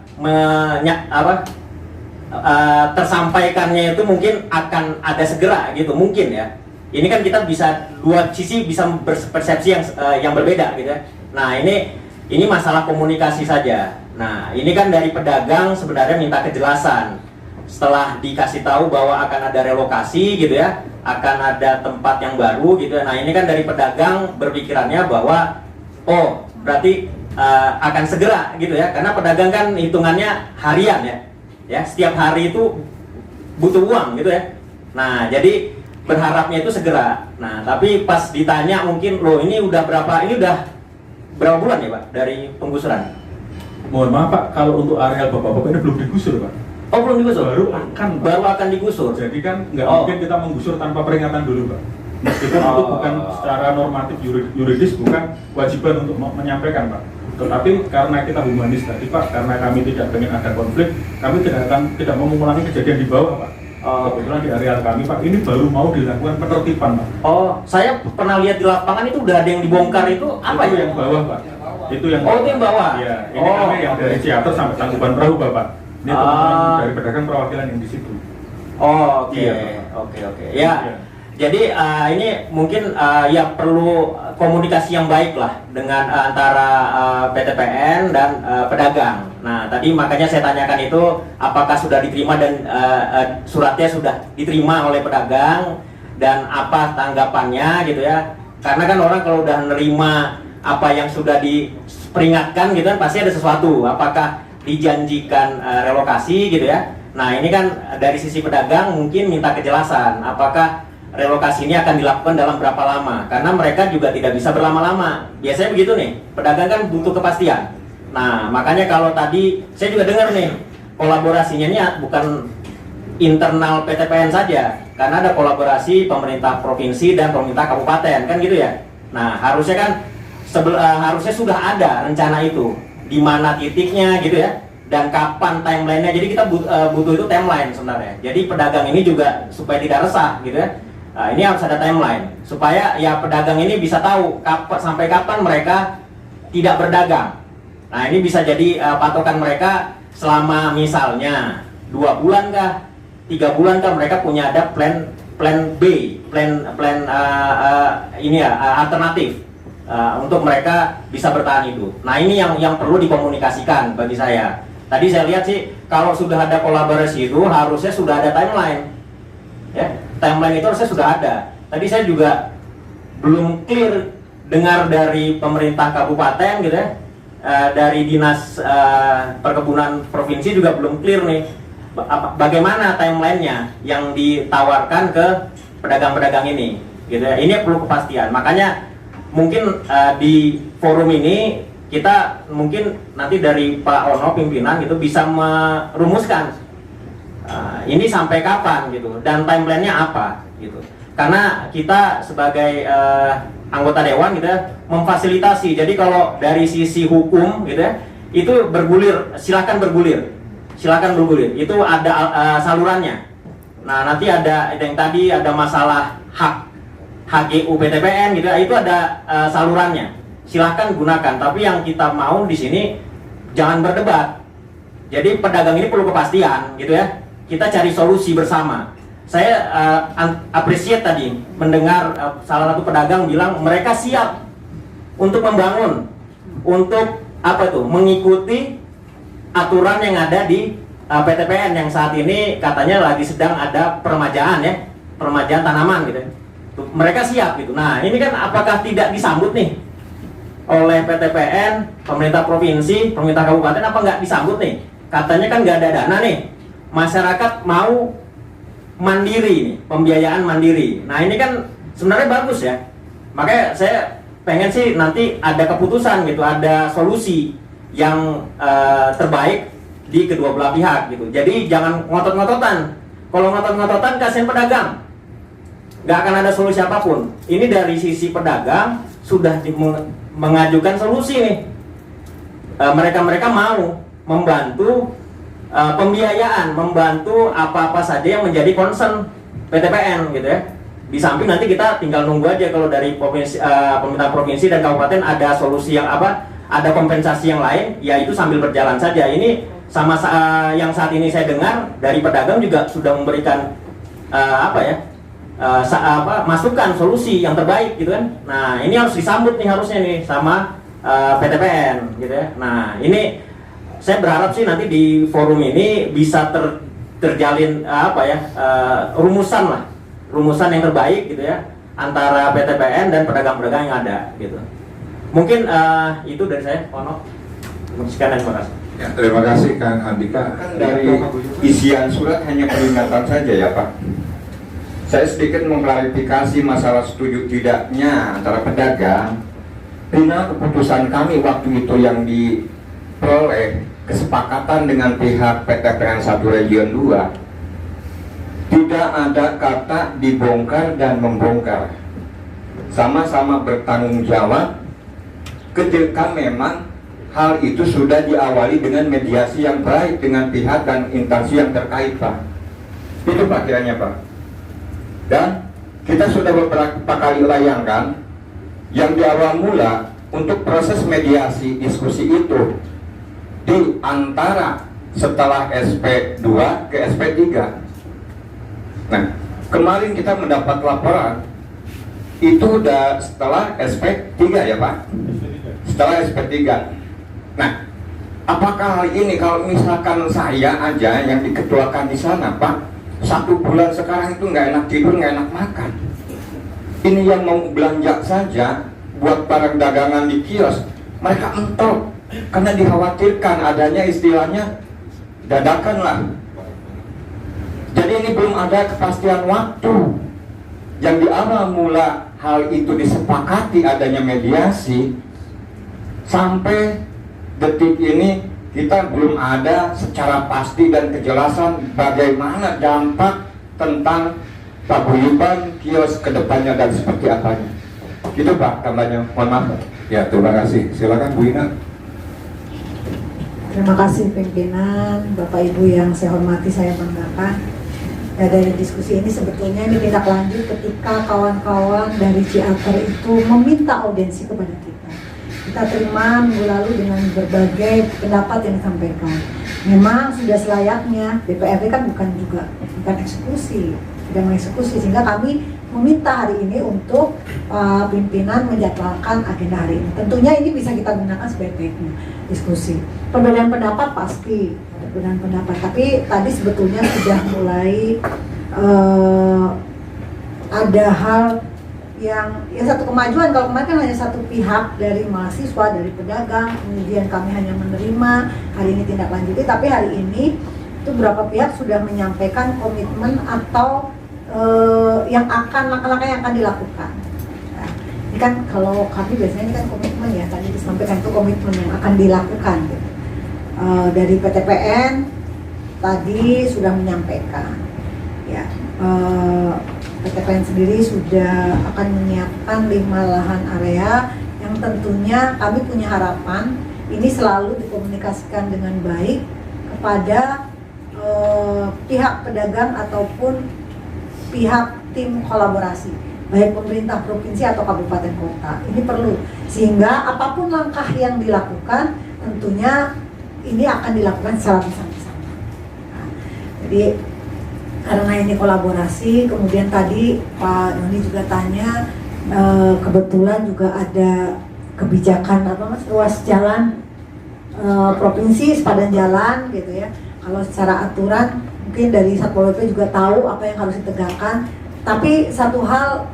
tersampaikannya itu mungkin akan ada segera gitu, mungkin ya. Ini kan kita bisa dua sisi bisa berpersepsi yang berbeda gitu ya. Nah ini masalah komunikasi saja. Nah ini kan dari pedagang sebenarnya minta kejelasan setelah dikasih tahu bahwa akan ada relokasi gitu ya, akan ada tempat yang baru gitu ya. Nah ini kan dari pedagang berpikirannya bahwa berarti akan segera gitu ya, karena pedagang kan hitungannya harian ya, setiap hari itu butuh uang gitu ya. Nah jadi berharapnya itu segera. Nah tapi pas ditanya mungkin ini udah berapa bulan ya Pak dari penggusuran? Mohon maaf Pak, kalau untuk areal bapak-bapak ini belum digusur Pak. Oh belum digusur? Baru akan digusur. Jadi kan nggak mungkin kita menggusur tanpa peringatan dulu Pak. Meskipun itu bukan secara normatif yuridis, bukan kewajiban untuk menyampaikan Pak. Tetapi karena kita humanis tadi Pak, karena kami tidak ingin ada konflik, kami tidak mau mengulangi kejadian di bawah Pak. Kebetulan di areal kami Pak, ini baru mau dilakukan penertiban Pak. Saya pernah lihat di lapangan itu udah ada yang dibongkar, itu apa itu ya? Yang bawah Pak. Itu yang itu yang bawah? Iya, ini kami yang dari Ciater sampai Tangkuban Perahu Bapak. Ini teman-teman dari pedagang perwakilan yang di situ. Oke. Ya. Jadi ini mungkin ya perlu komunikasi yang baik lah dengan antara PTPN dan pedagang. Nah tadi makanya saya tanyakan itu apakah sudah diterima dan suratnya sudah diterima oleh pedagang dan apa tanggapannya gitu ya. Karena kan orang kalau udah nerima apa yang sudah diperingatkan gitu kan pasti ada sesuatu. Apakah dijanjikan relokasi gitu ya. Nah ini kan dari sisi pedagang mungkin minta kejelasan apakah relokasi ini akan dilakukan dalam berapa lama, karena mereka juga tidak bisa berlama-lama. Biasanya begitu nih, pedagang kan butuh kepastian. Nah makanya kalau tadi saya juga dengar nih kolaborasinya ini bukan internal PTPN saja, karena ada kolaborasi pemerintah provinsi dan pemerintah kabupaten kan gitu ya. Nah harusnya kan harusnya sudah ada rencana itu, di mana titiknya gitu ya, dan kapan timelinenya. Jadi kita butuh itu timeline sebenarnya. Jadi pedagang ini juga supaya tidak resah gitu ya. Nah, ini harus ada timeline supaya ya pedagang ini bisa tahu sampai kapan mereka tidak berdagang. Nah ini bisa jadi patokan mereka selama misalnya 2 bulan kah, 3 bulan kah, mereka punya ada plan B, plan alternatif untuk mereka bisa bertahan itu. Nah ini yang perlu dikomunikasikan bagi saya. Tadi saya lihat sih kalau sudah ada kolaborasi itu harusnya sudah ada timeline. Ya, timeline itu harusnya sudah ada. Tadi saya juga belum clear dengar dari pemerintah kabupaten gitu ya, dari dinas perkebunan provinsi juga belum clear nih bagaimana timelinenya yang ditawarkan ke pedagang-pedagang ini gitu ya. Ini perlu kepastian. Makanya mungkin di forum ini kita mungkin nanti dari Pak Ono pimpinan gitu bisa merumuskan ini sampai kapan gitu dan timelinenya apa gitu. Karena kita sebagai anggota dewan gitu ya memfasilitasi. Jadi kalau dari sisi hukum gitu ya itu bergulir, silakan bergulir. Itu ada salurannya. Nah, nanti ada yang tadi ada masalah HGU PTPN gitu ya, itu ada salurannya. Silahkan gunakan, tapi yang kita mau di sini jangan berdebat. Jadi pedagang ini perlu kepastian gitu ya. Kita cari solusi bersama. Saya appreciate tadi mendengar salah satu pedagang bilang mereka siap untuk membangun, untuk mengikuti aturan yang ada di PTPN yang saat ini katanya lagi sedang ada peremajaan tanaman gitu. Mereka siap gitu. Nah, ini kan apakah tidak disambut nih oleh PTPN, pemerintah provinsi, pemerintah kabupaten, apa nggak disambut nih? Katanya kan nggak ada dana nih. Masyarakat mau mandiri nih, pembiayaan mandiri. Nah, ini kan sebenarnya bagus ya. Makanya saya pengen sih nanti ada keputusan gitu, ada solusi yang terbaik di kedua belah pihak gitu. Jadi jangan ngotot-ngototan. Kalau ngotot-ngototan kasihan pedagang. Nggak akan ada solusi apapun. Ini dari sisi pedagang sudah mengajukan solusi nih. Mereka mau membantu pembiayaan, membantu apa-apa saja yang menjadi concern PTPN gitu ya. Di samping nanti kita tinggal nunggu aja kalau dari pemerintah provinsi dan kabupaten ada solusi yang ada kompensasi yang lain, ya itu sambil berjalan saja. Ini sama yang saat ini saya dengar dari pedagang juga sudah memberikan masukan solusi yang terbaik gitu kan. Nah, ini harus disambut nih harusnya nih sama PTPN gitu ya. Nah, ini saya berharap sih nanti di forum ini bisa terjalin rumusan yang terbaik gitu ya antara PTPN dan pedagang-pedagang yang ada gitu. Mungkin itu dari saya, Ono. Sekian dan terima kasih. Ya, terima kasih Kang Andika. Dari isian surat hanya peringatan saja ya Pak. Saya sedikit mengklarifikasi masalah setuju tidaknya antara pedagang. Karena keputusan kami waktu itu yang diperoleh kesepakatan dengan pihak PTPN 1 Region 2 tidak ada kata dibongkar dan membongkar, sama-sama bertanggung jawab ketika memang hal itu sudah diawali dengan mediasi yang baik dengan pihak dan instansi yang terkait Pak. Itu Pak kiranya Pak. Dan kita sudah beberapa kali layangkan yang di awal mula untuk proses mediasi diskusi itu di antara setelah SP2 ke SP3. Nah, kemarin kita mendapat laporan itu udah setelah SP3 ya Pak? Setelah SP3. Nah, apakah hal ini kalau misalkan saya aja yang diketuakan di sana Pak, 1 bulan sekarang itu nggak enak tidur, nggak enak makan. Ini yang mau belanja saja buat barang dagangan di kios, mereka mentok. Karena dikhawatirkan adanya istilahnya dadakan lah. Jadi ini belum ada kepastian waktu. Yang di awal mula hal itu disepakati adanya mediasi, sampai detik ini kita belum ada secara pasti dan kejelasan bagaimana dampak tentang paguyuban kios kedepannya dan seperti apanya. Gitu Pak, tambahnya. Mohon maaf. Ya, terima kasih. Silakan Bu Ina. Terima kasih pimpinan, Bapak Ibu yang saya hormati, saya banggakan. Ya, dari diskusi ini sebetulnya ini tindak lanjut ketika kawan-kawan dari Ciater itu meminta audiensi kepada kita. Kita terima minggu lalu dengan berbagai pendapat yang disampaikan. Memang sudah selayaknya, DPRD kan bukan eksekusi, tidak mengeksekusi, sehingga kami meminta hari ini untuk pimpinan menjadwalkan agenda hari ini. Tentunya ini bisa kita gunakan sebaik-baiknya diskusi. Perbedaan pendapat pasti, perbedaan pendapat. Tapi tadi sebetulnya sudah mulai ada hal yang satu kemajuan. Kalau kemarin kan hanya satu pihak dari mahasiswa, dari pedagang, kemudian kami hanya menerima, hari ini tindak lanjuti. Tapi hari ini itu beberapa pihak sudah menyampaikan komitmen atau yang akan langkah-langkah yang akan dilakukan. Nah, kan kalau kami biasanya ini kan komitmen ya, tadi disampaikan itu komitmen yang akan dilakukan gitu. Dari PTPN tadi sudah menyampaikan ya, PTPN sendiri sudah akan menyiapkan 5 lahan area yang tentunya kami punya harapan ini selalu dikomunikasikan dengan baik kepada pihak pedagang ataupun pihak tim kolaborasi, baik pemerintah provinsi atau kabupaten kota. Ini perlu, sehingga apapun langkah yang dilakukan tentunya ini akan dilakukan secara bersama-sama. Nah, jadi karena ini kolaborasi, kemudian tadi Pak Doni juga tanya, kebetulan juga ada kebijakan apa mas, ruas jalan provinsi sepadan jalan gitu ya. Kalau secara aturan mungkin dari Satpol PP juga tahu apa yang harus ditegakkan. Tapi satu hal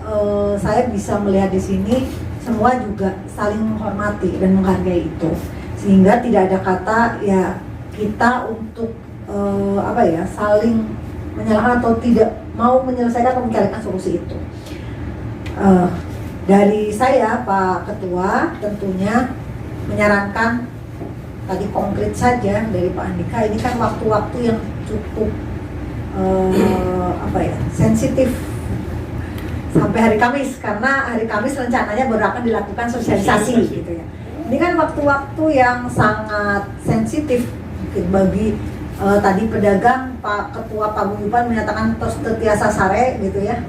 saya bisa melihat di sini semua juga saling menghormati dan menghargai itu, sehingga tidak ada kata ya kita untuk saling menyalahkan atau tidak mau menyelesaikan atau mencarikan solusi itu. Dari saya Pak Ketua tentunya menyarankan tadi konkret saja dari Pak Andika, ini kan waktu-waktu yang cukup sensitif sampai hari Kamis, karena hari Kamis rencananya baru akan dilakukan sosialisasi gitu ya. Ini kan waktu-waktu yang sangat sensitif mungkin bagi tadi pedagang. Pak Ketua Paguyuban menyatakan tos tetiasa sare gitu ya,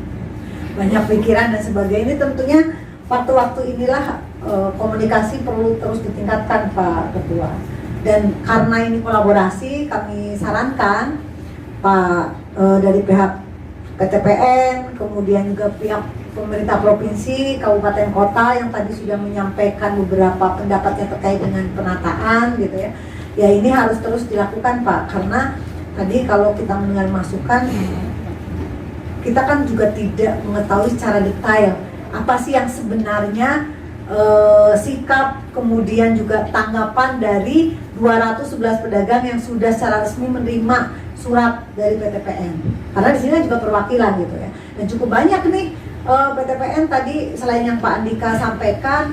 banyak pikiran dan sebagainya. Ini tentunya waktu-waktu inilah komunikasi perlu terus ditingkatkan Pak Ketua. Dan karena ini kolaborasi, kami sarankan Pak dari pihak PTPN, kemudian juga pihak pemerintah provinsi, kabupaten kota yang tadi sudah menyampaikan beberapa pendapatnya terkait dengan penataan gitu ya. Ya ini harus terus dilakukan Pak, karena tadi kalau kita mendengar masukan, kita kan juga tidak mengetahui secara detail apa sih yang sebenarnya sikap kemudian juga tanggapan dari 211 pedagang yang sudah secara resmi menerima surat dari PTPN. Karena di sini juga perwakilan gitu ya. Dan cukup banyak nih PTPN tadi, selain yang Pak Andika sampaikan,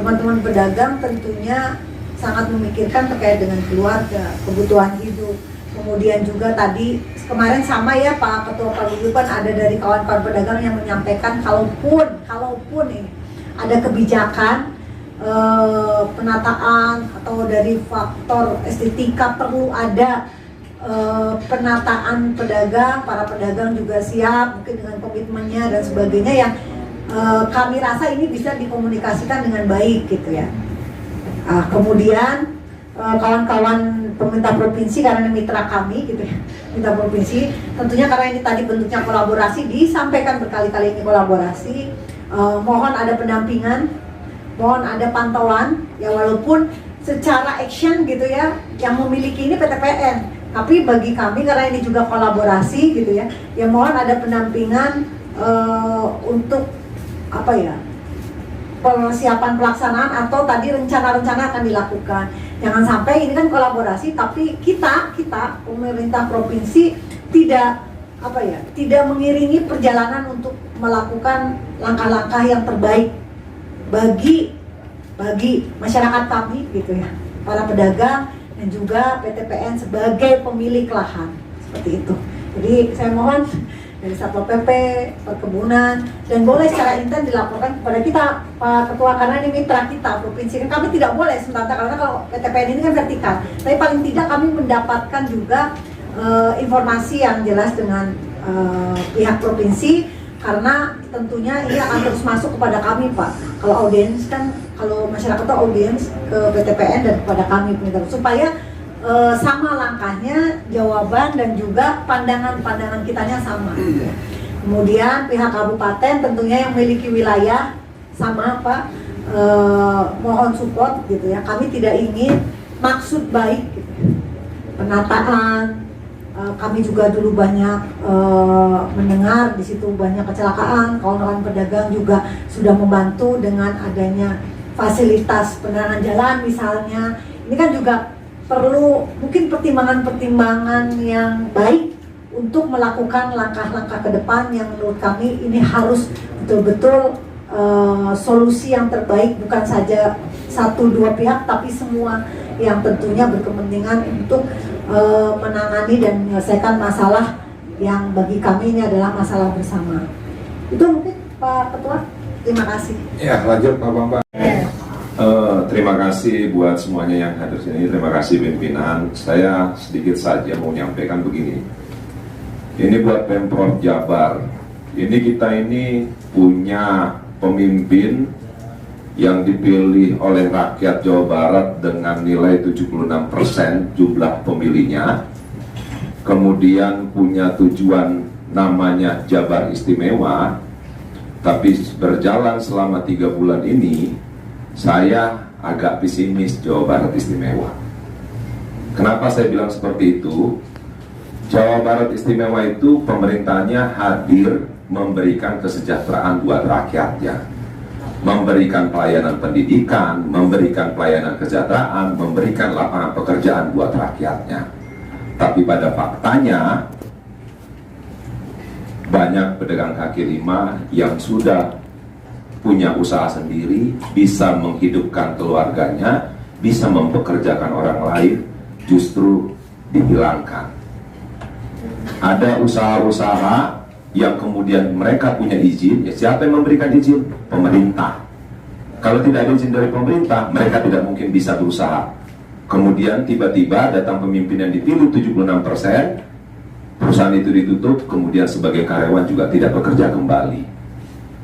teman-teman pedagang tentunya sangat memikirkan terkait dengan keluarga, kebutuhan hidup. Kemudian juga tadi kemarin sama ya Pak Ketua Paguyuban, ada dari kawan-kawan pedagang yang menyampaikan kalaupun ini ada kebijakan penataan atau dari faktor estetika perlu ada penataan pedagang, para pedagang juga siap mungkin dengan komitmennya dan sebagainya, yang kami rasa ini bisa dikomunikasikan dengan baik gitu ya. Kemudian kawan-kawan pemerintah provinsi, karena ini mitra kami gitu ya, mitra provinsi, tentunya karena ini tadi bentuknya kolaborasi, disampaikan berkali-kali ini kolaborasi, mohon ada pendampingan, mohon ada pantauan ya, walaupun secara action gitu ya yang memiliki ini PTPN, tapi bagi kami karena ini juga kolaborasi gitu ya, ya mohon ada pendampingan untuk persiapan pelaksanaan atau tadi rencana-rencana akan dilakukan. Jangan sampai ini kan kolaborasi tapi kita pemerintah provinsi tidak tidak mengiringi perjalanan untuk melakukan langkah-langkah yang terbaik bagi masyarakat kami gitu ya, para pedagang dan juga PTPN sebagai pemilik lahan, seperti itu. Jadi saya mohon dari Satpol PP, perkebunan, dan boleh secara intens dilaporkan kepada kita Pak Ketua, karena ini mitra kita provinsi. Kami tidak boleh sementara, karena kalau PTPN ini kan vertikal, tapi paling tidak kami mendapatkan juga informasi yang jelas dengan pihak provinsi, karena tentunya ini akan terus masuk kepada kami Pak. Kalau audiens kan, kalau masyarakat itu audiens ke PTPN dan kepada kami supaya sama langkahnya, jawaban dan juga pandangan-pandangan kitanya sama. Kemudian pihak kabupaten tentunya yang memiliki wilayah sama Pak, mohon support gitu ya. Kami tidak ingin maksud baik gitu. Penataan, kami juga dulu banyak mendengar di situ banyak kecelakaan, kawan-kawan pedagang juga sudah membantu dengan adanya fasilitas penerangan jalan misalnya. Ini kan juga perlu mungkin pertimbangan-pertimbangan yang baik untuk melakukan langkah-langkah ke depan yang menurut kami ini harus betul-betul solusi yang terbaik, bukan saja 1-2 pihak tapi semua yang tentunya berkepentingan untuk menangani dan menyelesaikan masalah yang bagi kami ini adalah masalah bersama. Itu mungkin Pak Ketua. Terima kasih. Ya, lanjut Pak Bambang. Terima kasih buat semuanya yang hadir sini. Terima kasih pimpinan. Saya sedikit saja mau menyampaikan begini. Ini buat Pemprov Jabar. Ini kita ini punya pemimpin yang dipilih oleh rakyat Jawa Barat dengan nilai 76% jumlah pemilihnya. Kemudian punya tujuan namanya Jabar Istimewa. Tapi berjalan selama 3 bulan ini, saya agak pesimis Jawa Barat Istimewa. Kenapa saya bilang seperti itu? Jawa Barat Istimewa itu pemerintahnya hadir memberikan kesejahteraan buat rakyatnya, memberikan pelayanan pendidikan, memberikan pelayanan kesejahteraan, memberikan lapangan pekerjaan buat rakyatnya. Tapi pada faktanya banyak pedagang kaki lima yang sudah punya usaha sendiri, bisa menghidupkan keluarganya, bisa mempekerjakan orang lain, justru dihilangkan. Ada usaha-usaha yang kemudian mereka punya izin, ya siapa yang memberikan izin? Pemerintah. Kalau tidak ada izin dari pemerintah, mereka tidak mungkin bisa berusaha. Kemudian tiba-tiba datang pemimpin yang dipilih 76%, perusahaan itu ditutup, kemudian sebagai karyawan juga tidak bekerja kembali.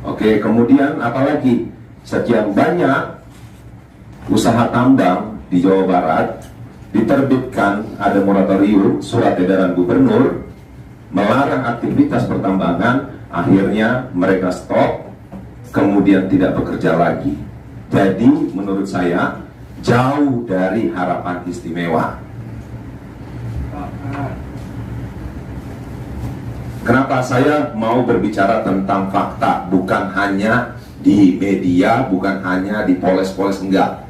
Oke, kemudian apalagi sekian banyak usaha tambang di Jawa Barat diterbitkan ada moratorium surat edaran gubernur melarang aktivitas pertambangan, akhirnya mereka stop, kemudian tidak bekerja lagi. Jadi menurut saya jauh dari harapan istimewa. Kenapa saya mau berbicara tentang fakta, bukan hanya di media, bukan hanya di poles-poles, enggak.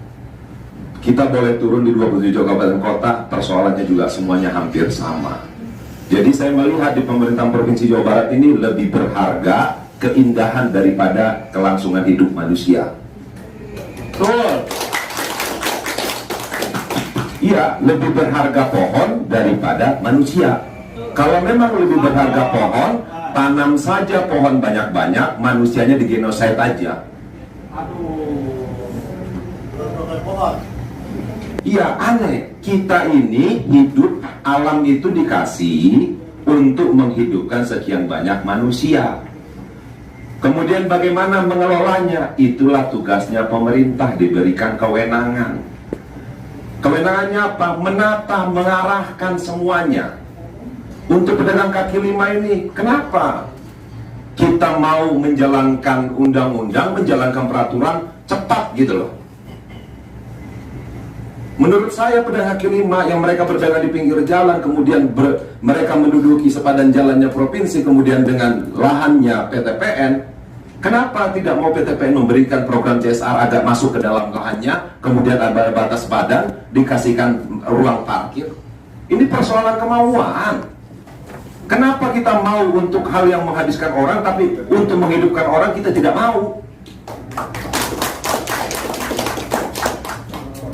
Kita boleh turun di 27 kabupaten kota, persoalannya juga semuanya hampir sama. Jadi saya melihat di pemerintahan Provinsi Jawa Barat ini lebih berharga keindahan daripada kelangsungan hidup manusia. Betul. Iya, lebih berharga pohon daripada manusia. Kalau memang lebih berharga pohon, tanam saja pohon banyak-banyak, manusianya digenosid aja. Iya, aneh. Kita ini hidup, alam itu dikasih untuk menghidupkan sekian banyak manusia. Kemudian bagaimana mengelolanya? Itulah tugasnya pemerintah, diberikan kewenangan. Kewenangannya apa? Menata, mengarahkan semuanya. Untuk pedagang kaki lima ini, kenapa kita mau menjalankan undang-undang, menjalankan peraturan cepat gitu loh? Menurut saya pedagang kaki lima yang mereka berdagang di pinggir jalan, kemudian mereka menduduki sepadan jalannya provinsi, kemudian dengan lahannya PTPN, kenapa tidak mau PTPN memberikan program CSR agar masuk ke dalam lahannya, kemudian ada batas badan, dikasihkan ruang parkir? Ini persoalan kemauan. Kenapa kita mau untuk hal yang menghabiskan orang, tapi untuk menghidupkan orang kita tidak mau?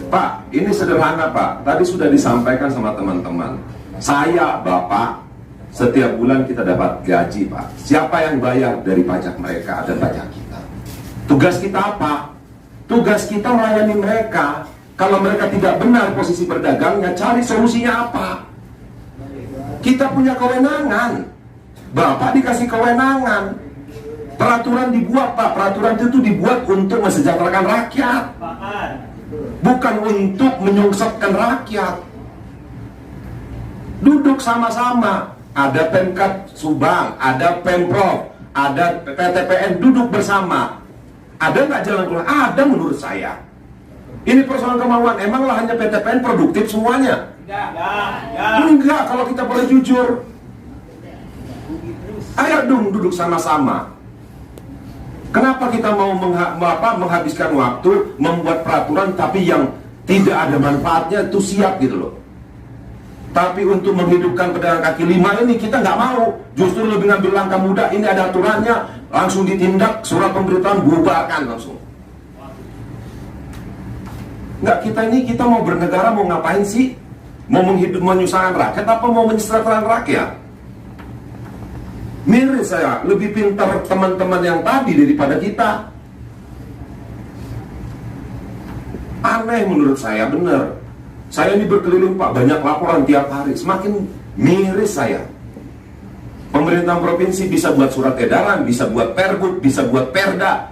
Pak, ini sederhana Pak. Tadi sudah disampaikan sama teman-teman. Saya, Bapak, setiap bulan kita dapat gaji Pak. Siapa yang bayar dari pajak mereka dan pajak kita? Tugas kita apa? Tugas kita melayani mereka. Kalau mereka tidak benar posisi berdagangnya, cari solusinya apa? Kita punya kewenangan. Bapak dikasih kewenangan. Peraturan dibuat Pak. Peraturan itu dibuat untuk mensejahterakan rakyat, bukan untuk menyongsopkan rakyat. Duduk sama-sama. Ada Pemkab Subang, ada Pemprov, ada PTPN, duduk bersama. Ada nggak jalan keluar? Ada menurut saya. Ini persoalan kemauan. Emang lahannya PTPN produktif semuanya? Enggak, kalau kita boleh jujur. Ayo dong duduk sama-sama. Kenapa kita mau menghabiskan waktu membuat peraturan tapi yang tidak ada manfaatnya itu siap gitu loh. Tapi untuk menghidupkan pedagang kaki lima ini kita nggak mau. Justru lebih ngambil langkah mudah. Ini ada aturannya, langsung ditindak, surat pemberitahuan bubarkan langsung. Nggak, kita mau bernegara, mau ngapain sih? Mau menyusahkan rakyat apa mau mensejahterakan rakyat? Miris saya, lebih pintar teman-teman yang tadi daripada kita. Aneh menurut saya, bener. Saya ini berkeliling Pak, banyak laporan tiap hari. Semakin miris saya. Pemerintah provinsi bisa buat surat edaran, bisa buat pergub, bisa buat perda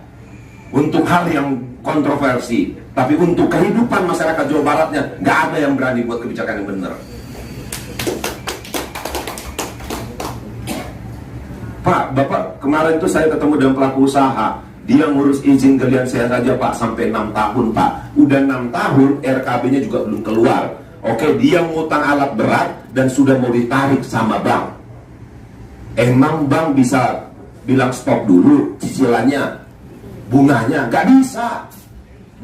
untuk hal yang kontroversi. Tapi untuk kehidupan masyarakat Jawa Baratnya, nggak ada yang berani buat kebijakan yang benar. Pak, Bapak, kemarin itu saya ketemu dengan pelaku usaha. Dia ngurus izin galian saya saja Pak, sampai 6 tahun Pak. Udah 6 tahun, RKB-nya juga belum keluar. Oke, dia ngutang alat berat dan sudah mau ditarik sama bank. Emang bank bisa bilang stop dulu cicilannya, bunganya? Gak bisa.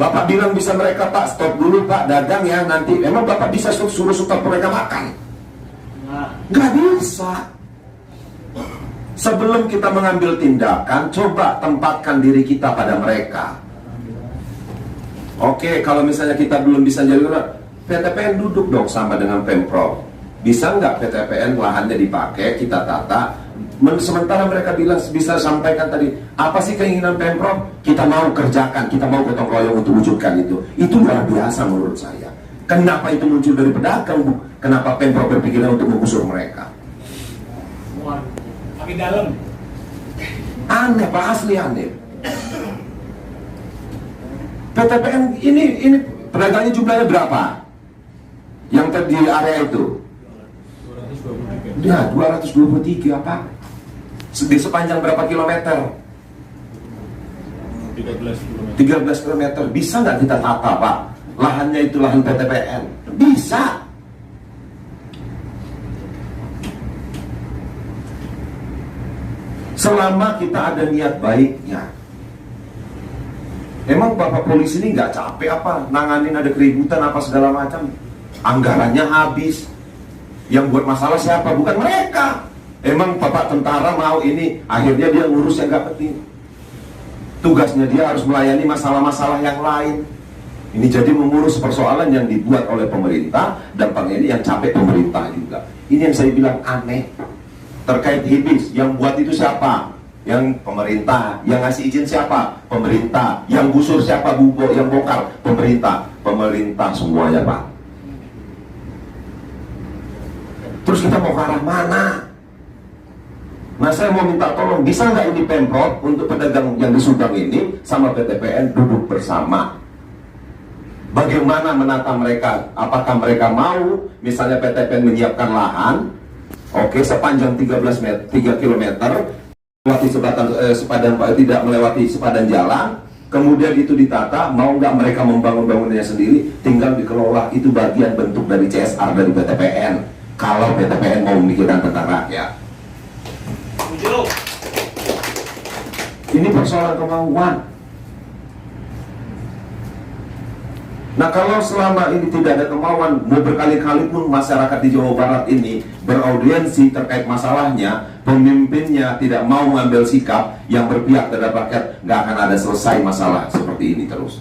Bapak bilang bisa mereka, Pak stop dulu Pak, dagang ya nanti. Emang Bapak bisa suruh stop mereka makan? Gak bisa. Sebelum kita mengambil tindakan, coba tempatkan diri kita pada mereka. Oke, kalau misalnya kita belum bisa jadi PTPN duduk dong sama dengan Pemprov. Bisa nggak PTPN lahannya dipakai, kita tata. Sementara mereka bilang bisa sampaikan tadi, apa sih keinginan Pemprov? Kita mau kerjakan, kita mau gotong royong untuk wujudkan itu. Itu luar biasa menurut saya. Kenapa itu muncul dari pedagang? Kenapa Pemprov berpikiran untuk menggusur mereka? Di dalam aneh Pak, asli aneh. PTPN ini pedagangnya jumlahnya berapa? Yang di area itu? Ya 223 Pak. Di sepanjang berapa kilometer? 13 kilometer. Bisa nggak kita tata Pak? Lahannya itu lahan PTPN. Bisa. Selama kita ada niat baiknya. Emang Bapak polisi ini nggak capek apa nanganin ada keributan apa segala macam? Anggarannya habis. Yang buat masalah siapa? Bukan mereka. Emang Bapak tentara mau ini, akhirnya dia ngurus yang nggak penting. Tugasnya dia harus melayani masalah-masalah yang lain. Ini jadi mengurus persoalan yang dibuat oleh pemerintah, dampaknya ini yang capek pemerintah juga. Ini yang saya bilang aneh. Terkait HIBIS, yang buat itu siapa? Yang pemerintah. Yang ngasih izin siapa? Pemerintah. Yang gusur siapa? Yang bongkar? Pemerintah. Pemerintah semuanya Pak. Terus kita mau ke arah mana? Nah saya mau minta tolong, bisa nggak ini Pemprov untuk pedagang yang di Subang ini sama PTPN duduk bersama? Bagaimana menata mereka? Apakah mereka mau misalnya PTPN menyiapkan lahan? Oke, sepanjang 3 km melewati sepadan tidak melewati sepadan jalan, kemudian itu ditata, mau nggak mereka membangun bangunannya sendiri, tinggal dikelola. Itu bagian bentuk dari CSR dari PTPN. Kalau PTPN mau memikirkan tentang rakyat. Ini persoalan kemauan. Nah kalau selama ini tidak ada kemauan, mau berkali-kali pun masyarakat di Jawa Barat ini beraudiensi terkait masalahnya, pemimpinnya tidak mau mengambil sikap yang berpihak terhadap rakyat, nggak akan ada selesai masalah seperti ini terus.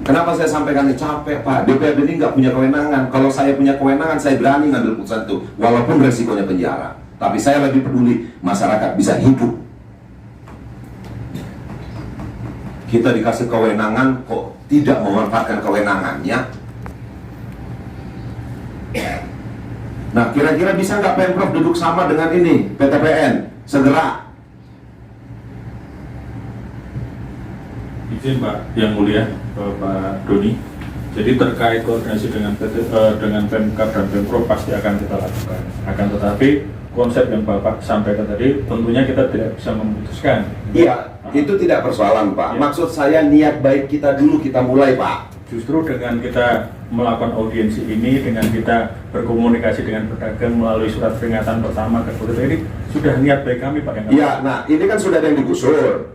Kenapa saya sampaikan ini? Capek Pak, DPRD ini nggak punya kewenangan. Kalau saya punya kewenangan, saya berani ngambil keputusan itu, walaupun resikonya penjara. Tapi saya lebih peduli masyarakat bisa hidup. Kita dikasih kewenangan kok tidak memanfaatkan kewenangannya. Nah kira-kira bisa nggak Pemprov duduk sama dengan ini PTPN segera? Izin Pak yang mulia Pak Doni. Jadi terkait koordinasi dengan Pemkab dan Pemprov pasti akan kita lakukan. Akan tetapi konsep yang Bapak sampaikan tadi tentunya kita tidak bisa memutuskan. Iya, itu tidak persoalan Pak. Maksud saya niat baik kita dulu kita mulai Pak. Justru dengan kita melakukan audiensi ini, dengan kita berkomunikasi dengan pedagang melalui surat peringatan pertama ke ini sudah niat baik kami Pak. Iya, nah ini kan sudah ada yang digusur,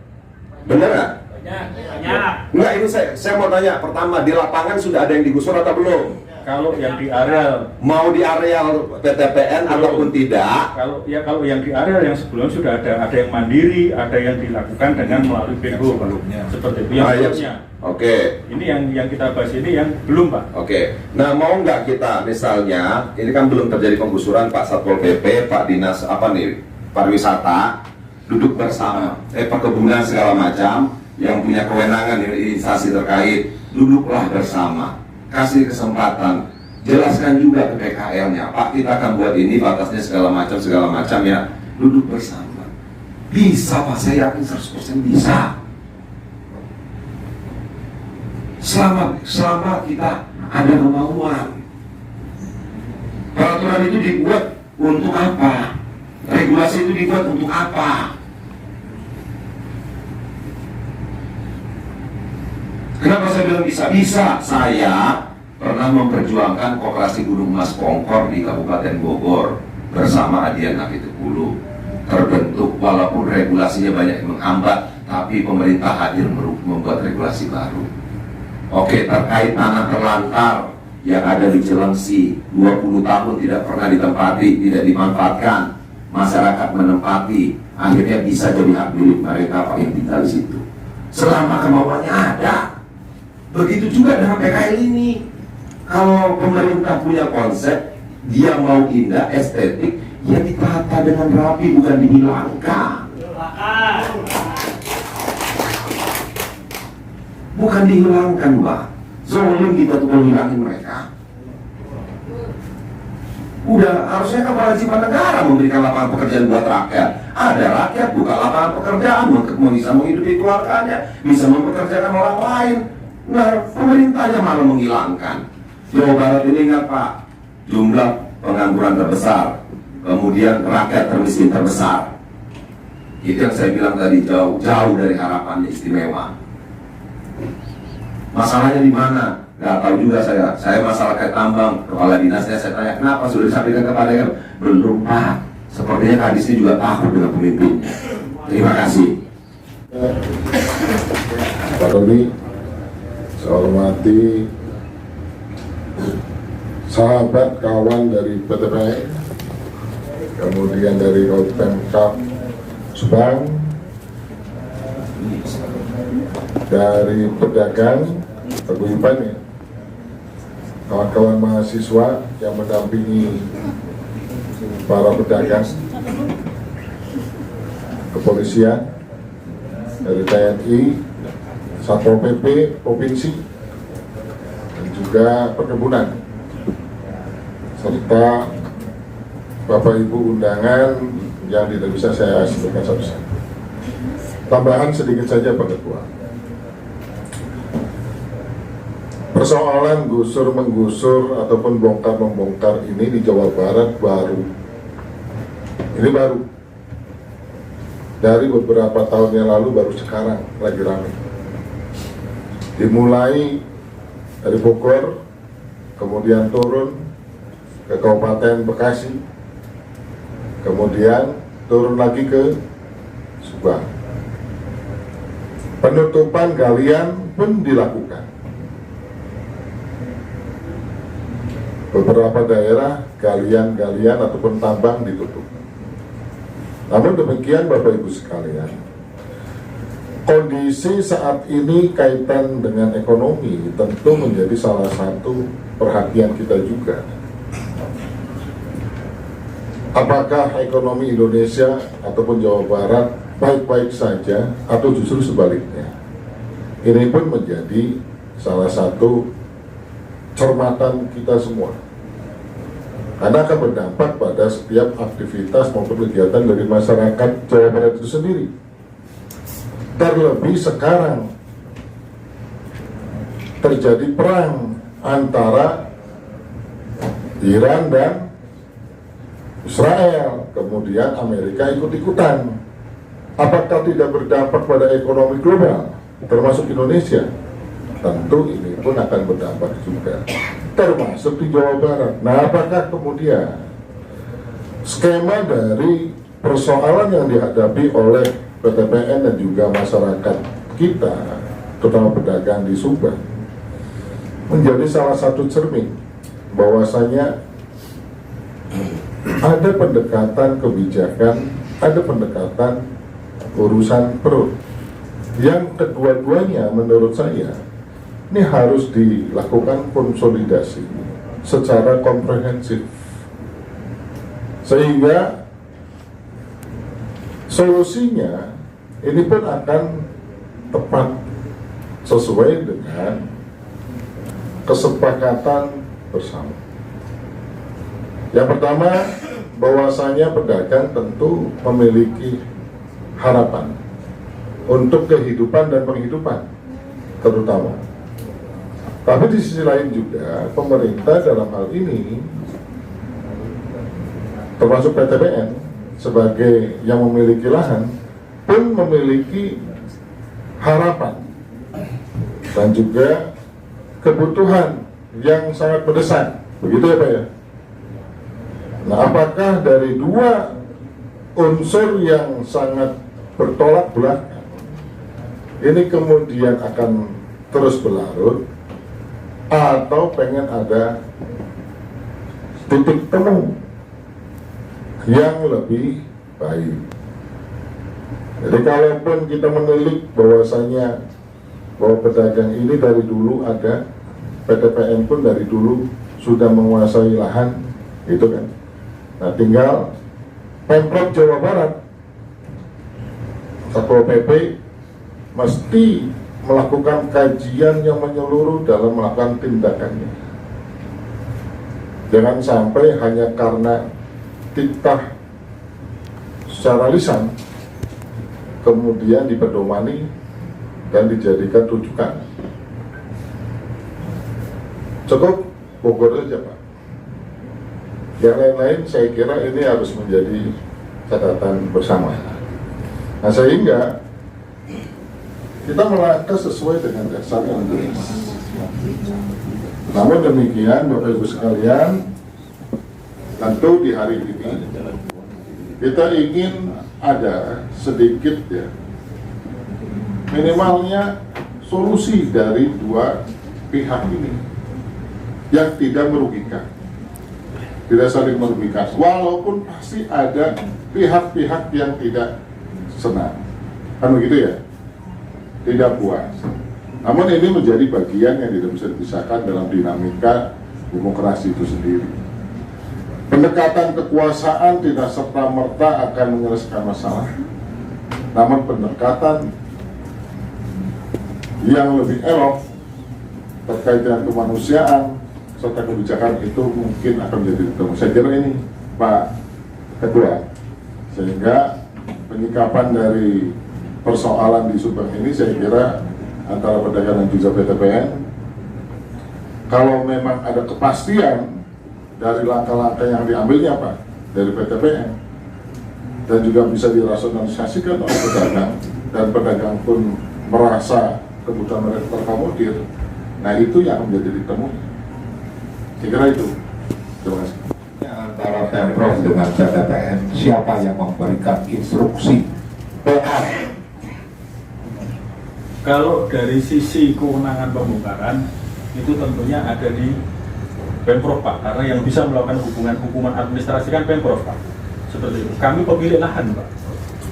bener nggak? Enggak, ini saya mau tanya, pertama di lapangan sudah ada yang digusur atau belum? Kalau yang di areal, mau di areal PTPN ataupun tidak? Kalau yang di areal yang sebelumnya sudah ada yang mandiri, ada yang dilakukan dengan melalui PO seperti itu yang sebelumnya. Oke. Ini yang kita bahas ini yang belum, Pak. Oke. Nah, mau nggak kita misalnya, ini kan belum terjadi penggusuran, Pak Satpol PP, Pak Dinas pariwisata duduk bersama, perkebunan segala macam yang punya kewenangan dari instansi terkait, duduklah bersama. Kasih kesempatan, jelaskan juga ke PKL-nya, Pak kita akan buat ini, batasnya segala macam ya, duduk bersama. Bisa Pak, saya yakin 100% bisa. Selama kita ada kemauan. Peraturan itu dibuat untuk apa? Regulasi itu dibuat untuk apa? Kenapa saya bilang bisa? Bisa. Saya pernah memperjuangkan Koperasi Gunung Mas Pongkor di Kabupaten Bogor bersama Adian Apitupulu. Terbentuk walaupun regulasinya banyak yang menghambat, tapi pemerintah hadir membuat regulasi baru. Oke, terkait tanah terlantar yang ada di Cilengsi, 20 tahun tidak pernah ditempati, tidak dimanfaatkan, masyarakat menempati, akhirnya bisa jadi hak milik mereka Pak yang tinggal di situ. Selama kemauannya ada. Begitu juga dengan PKL ini. Kalau pemerintah punya konsep, dia mau indah, estetik, ya ditata dengan rapi, bukan dihilangkan. Bukan dihilangkan, Mbak. Zolim kita tuh menghilangin mereka. Udah, harusnya kan kewajiban negara memberikan lapangan pekerjaan buat rakyat. Ada rakyat buka lapangan pekerjaan untuk bisa menghidupi keluarganya, bisa mempekerjakan orang lain. Nah, pemerintahnya malah menghilangkan. Jawa Barat ini ingat Pak, jumlah pengangguran terbesar, kemudian rakyat termiskin terbesar. Itu yang saya bilang tadi, jauh dari harapannya istimewa. Masalahnya di mana? Gak tahu juga saya. Saya masalah kayak tambang, kepala dinasnya saya tanya, kenapa sudah disampaikan kepada yang belum Pak? Sepertinya kadisnya juga takut dengan pemimpinnya. Terima kasih. Pak Doni, saya hormati sahabat kawan dari PTPN, kemudian dari Pemkab Subang, dari pedagang, paguyuban ya, kawan-kawan mahasiswa yang mendampingi para pedagang, kepolisian, dari TNI, Satpol PP, Provinsi, dan juga perkebunan, serta Bapak Ibu undangan yang tidak bisa saya sebutkan satu-satu. Tambahan sedikit saja Pak Ketua. Persoalan gusur-menggusur ataupun bongkar-membongkar ini di Jawa Barat baru. Ini baru. Dari beberapa tahun yang lalu baru sekarang lagi ramai. Dimulai dari Bogor, kemudian turun ke Kabupaten Bekasi, kemudian turun lagi ke Subang. Penutupan galian pun dilakukan. Beberapa daerah galian-galian ataupun tambang ditutup. Namun demikian Bapak Ibu sekalian, kondisi saat ini kaitan dengan ekonomi tentu menjadi salah satu perhatian kita juga. Apakah ekonomi Indonesia ataupun Jawa Barat baik-baik saja atau justru sebaliknya? Ini pun menjadi salah satu cermatan kita semua, karena akan berdampak pada setiap aktivitas maupun kegiatan dari masyarakat Jawa Barat itu sendiri. Terlebih sekarang terjadi perang antara Iran dan Israel, kemudian Amerika ikut-ikutan. Apakah tidak berdampak pada ekonomi global, termasuk Indonesia? Tentu ini pun akan berdampak juga, termasuk di Jawa Barat. Nah, apakah kemudian skema dari persoalan yang dihadapi oleh PTPN dan juga masyarakat kita, terutama pedagang di Subang, menjadi salah satu cermin bahwasanya ada pendekatan kebijakan, ada pendekatan urusan perut yang kedua-duanya menurut saya ini harus dilakukan konsolidasi secara komprehensif sehingga solusinya ini pun akan tepat sesuai dengan kesepakatan bersama. Yang pertama, bahwasanya pedagang tentu memiliki harapan untuk kehidupan dan penghidupan terutama. Tapi di sisi lain juga pemerintah dalam hal ini termasuk PTPN sebagai yang memiliki lahan pun memiliki harapan dan juga kebutuhan yang sangat mendesak, begitu ya Pak ya? Nah, apakah dari dua unsur yang sangat bertolak belakang ini kemudian akan terus berlarut atau pengen ada titik temu yang lebih baik? Jadi kalaupun kita menilik bahwasanya bahwa pedagang ini dari dulu ada, PTPN pun dari dulu sudah menguasai lahan, gitu kan. Nah, tinggal Pemprov Jawa Barat, Satpol PP mesti melakukan kajian yang menyeluruh dalam melakukan tindakannya. Jangan sampai hanya karena titah secara lisan kemudian dipedomani dan dijadikan rujukan. Cukup Bogor saja Pak. Yang lain-lain saya kira ini harus menjadi catatan bersama. Nah, sehingga kita melangkah sesuai dengan dasar yang jelas. Namun demikian Bapak Ibu sekalian, tentu di hari ini kita ingin ada sedikit ya minimalnya solusi dari dua pihak ini yang tidak merugikan, tidak saling merugikan, walaupun pasti ada pihak-pihak yang tidak senang, kan begitu ya, tidak puas. Namun ini menjadi bagian yang tidak bisa dipisahkan dalam dinamika demokrasi itu sendiri. Pendekatan kekuasaan tidak serta-merta akan menyelesaikan masalah, namun pendekatan yang lebih elok terkait dengan kemanusiaan serta kebijakan itu mungkin akan menjadi ketemu. Saya kira ini Pak Ketua, sehingga penyikapan dari persoalan di Subang ini saya kira antara pedagang dan juga PTPN, kalau memang ada kepastian dari langkah-langkah yang diambilnya Pak dari PTPN dan juga bisa dirasionalisasikan oleh pedagang dan pedagang pun merasa kebutuhan mereka terkomodir, nah itu yang menjadi ditemu. Saya kira itu. Terima kasih. Antara Pemprov dengan PTPN, siapa yang memberikan instruksi PR? Kalau dari sisi kewenangan pembongkaran itu tentunya ada di Pemprov Pak, karena yang bisa melakukan hubungan administrasi kan Pemprov Pak. Seperti itu. Kami pemilik lahan Pak.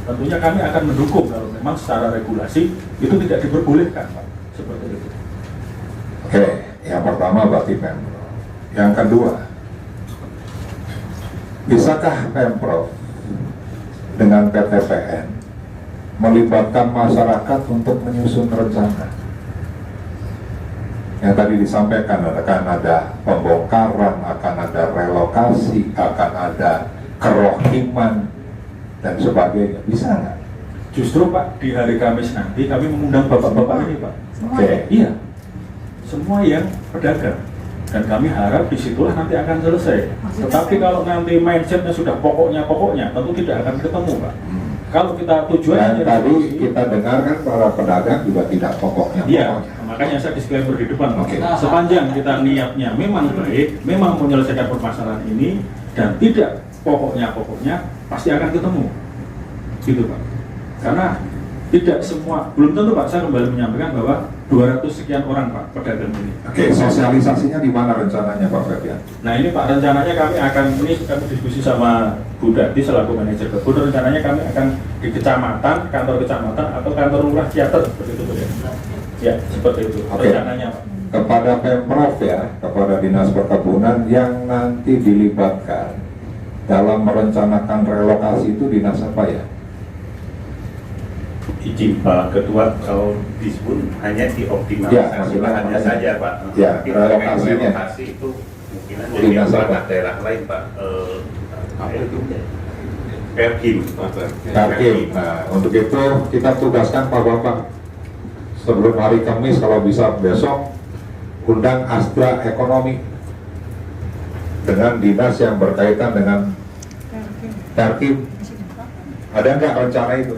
Tentunya kami akan mendukung kalau memang secara regulasi itu tidak diperbolehkan Pak. Seperti itu. Oke, yang pertama berarti Pemprov. Yang kedua, bisakah Pemprov dengan PTPN melibatkan masyarakat untuk menyusun rencana? Yang tadi disampaikan akan ada pembongkaran, akan ada relokasi, akan ada kerohiman dan sebagainya. Bisa nggak? Justru Pak, di hari Kamis nanti kami mengundang bapak-bapak ini Pak. Oke. Iya, semua yang pedagang. Dan kami harap disitulah nanti akan selesai. Tetapi kalau nanti mindsetnya sudah pokoknya, tentu tidak akan ketemu Pak. Kalau kita tujuannya tadi kita dengar kan para pedagang juga tidak pokoknya. Iya, makanya saya disclaimer di depan. Okay. Sepanjang kita niatnya memang baik, memang menyelesaikan permasalahan ini dan tidak pokoknya pasti akan ketemu, gitu Pak. Karena Tidak semua, belum tentu Pak, saya kembali menyampaikan bahwa 200 sekian orang Pak pedagang ini. Oke, sosialisasinya di mana rencananya Pak Ferdian? Nah ini Pak, rencananya kami diskusi sama Bu Dati selaku manajer kebun, rencananya kami akan di kecamatan, kantor kecamatan atau kantor lurah Ciater seperti itu ya. Ya, seperti itu rencananya Pak. Kepada Pemprov ya, kepada Dinas Perkebunan yang nanti dilibatkan dalam merencanakan relokasi itu dinas apa ya? Izin Pak Ketua, kalau disebut hanya dioptimalisasi lahannya saja Pak. Ya, relokasinya. Relokasi itu mungkin ada daerah lain Pak. Perkim. Nah, untuk itu kita tugaskan Pak Bapak sebelum hari Kamis kalau bisa besok undang Astra Ekonomi dengan dinas yang berkaitan dengan Perkim. Ada nggak rencana itu?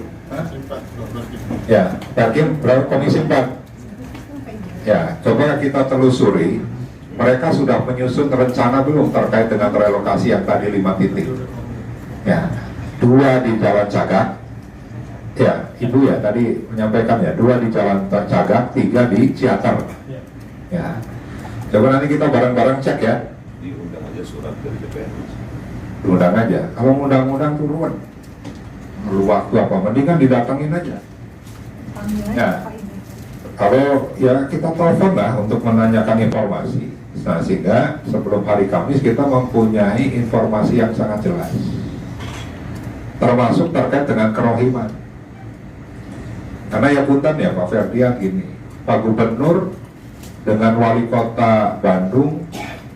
Ya, Perkim Komisi 4. Ya, coba kita telusuri. Mereka sudah menyusun rencana belum terkait dengan relokasi yang tadi 5 titik? Ya, 2 di Jalan Cagak. Ya, Ibu ya tadi menyampaikan ya, 2 di Jalan Cagak, 3 di Ciater. Ya, coba nanti kita bareng-bareng cek ya. Diundang aja surat dari DPR. Undang aja. Kalau undang-undang turun, perlu waktu apa? Mendingan didatangin aja. Ya, kalau ya kita telepon lah untuk menanyakan informasi. Nah, sehingga sebelum hari Kamis kita mempunyai informasi yang sangat jelas, termasuk terkait dengan kerohiman. Karena ya punten ya Pak Ferdian gini, Pak Gubernur dengan Wali Kota Bandung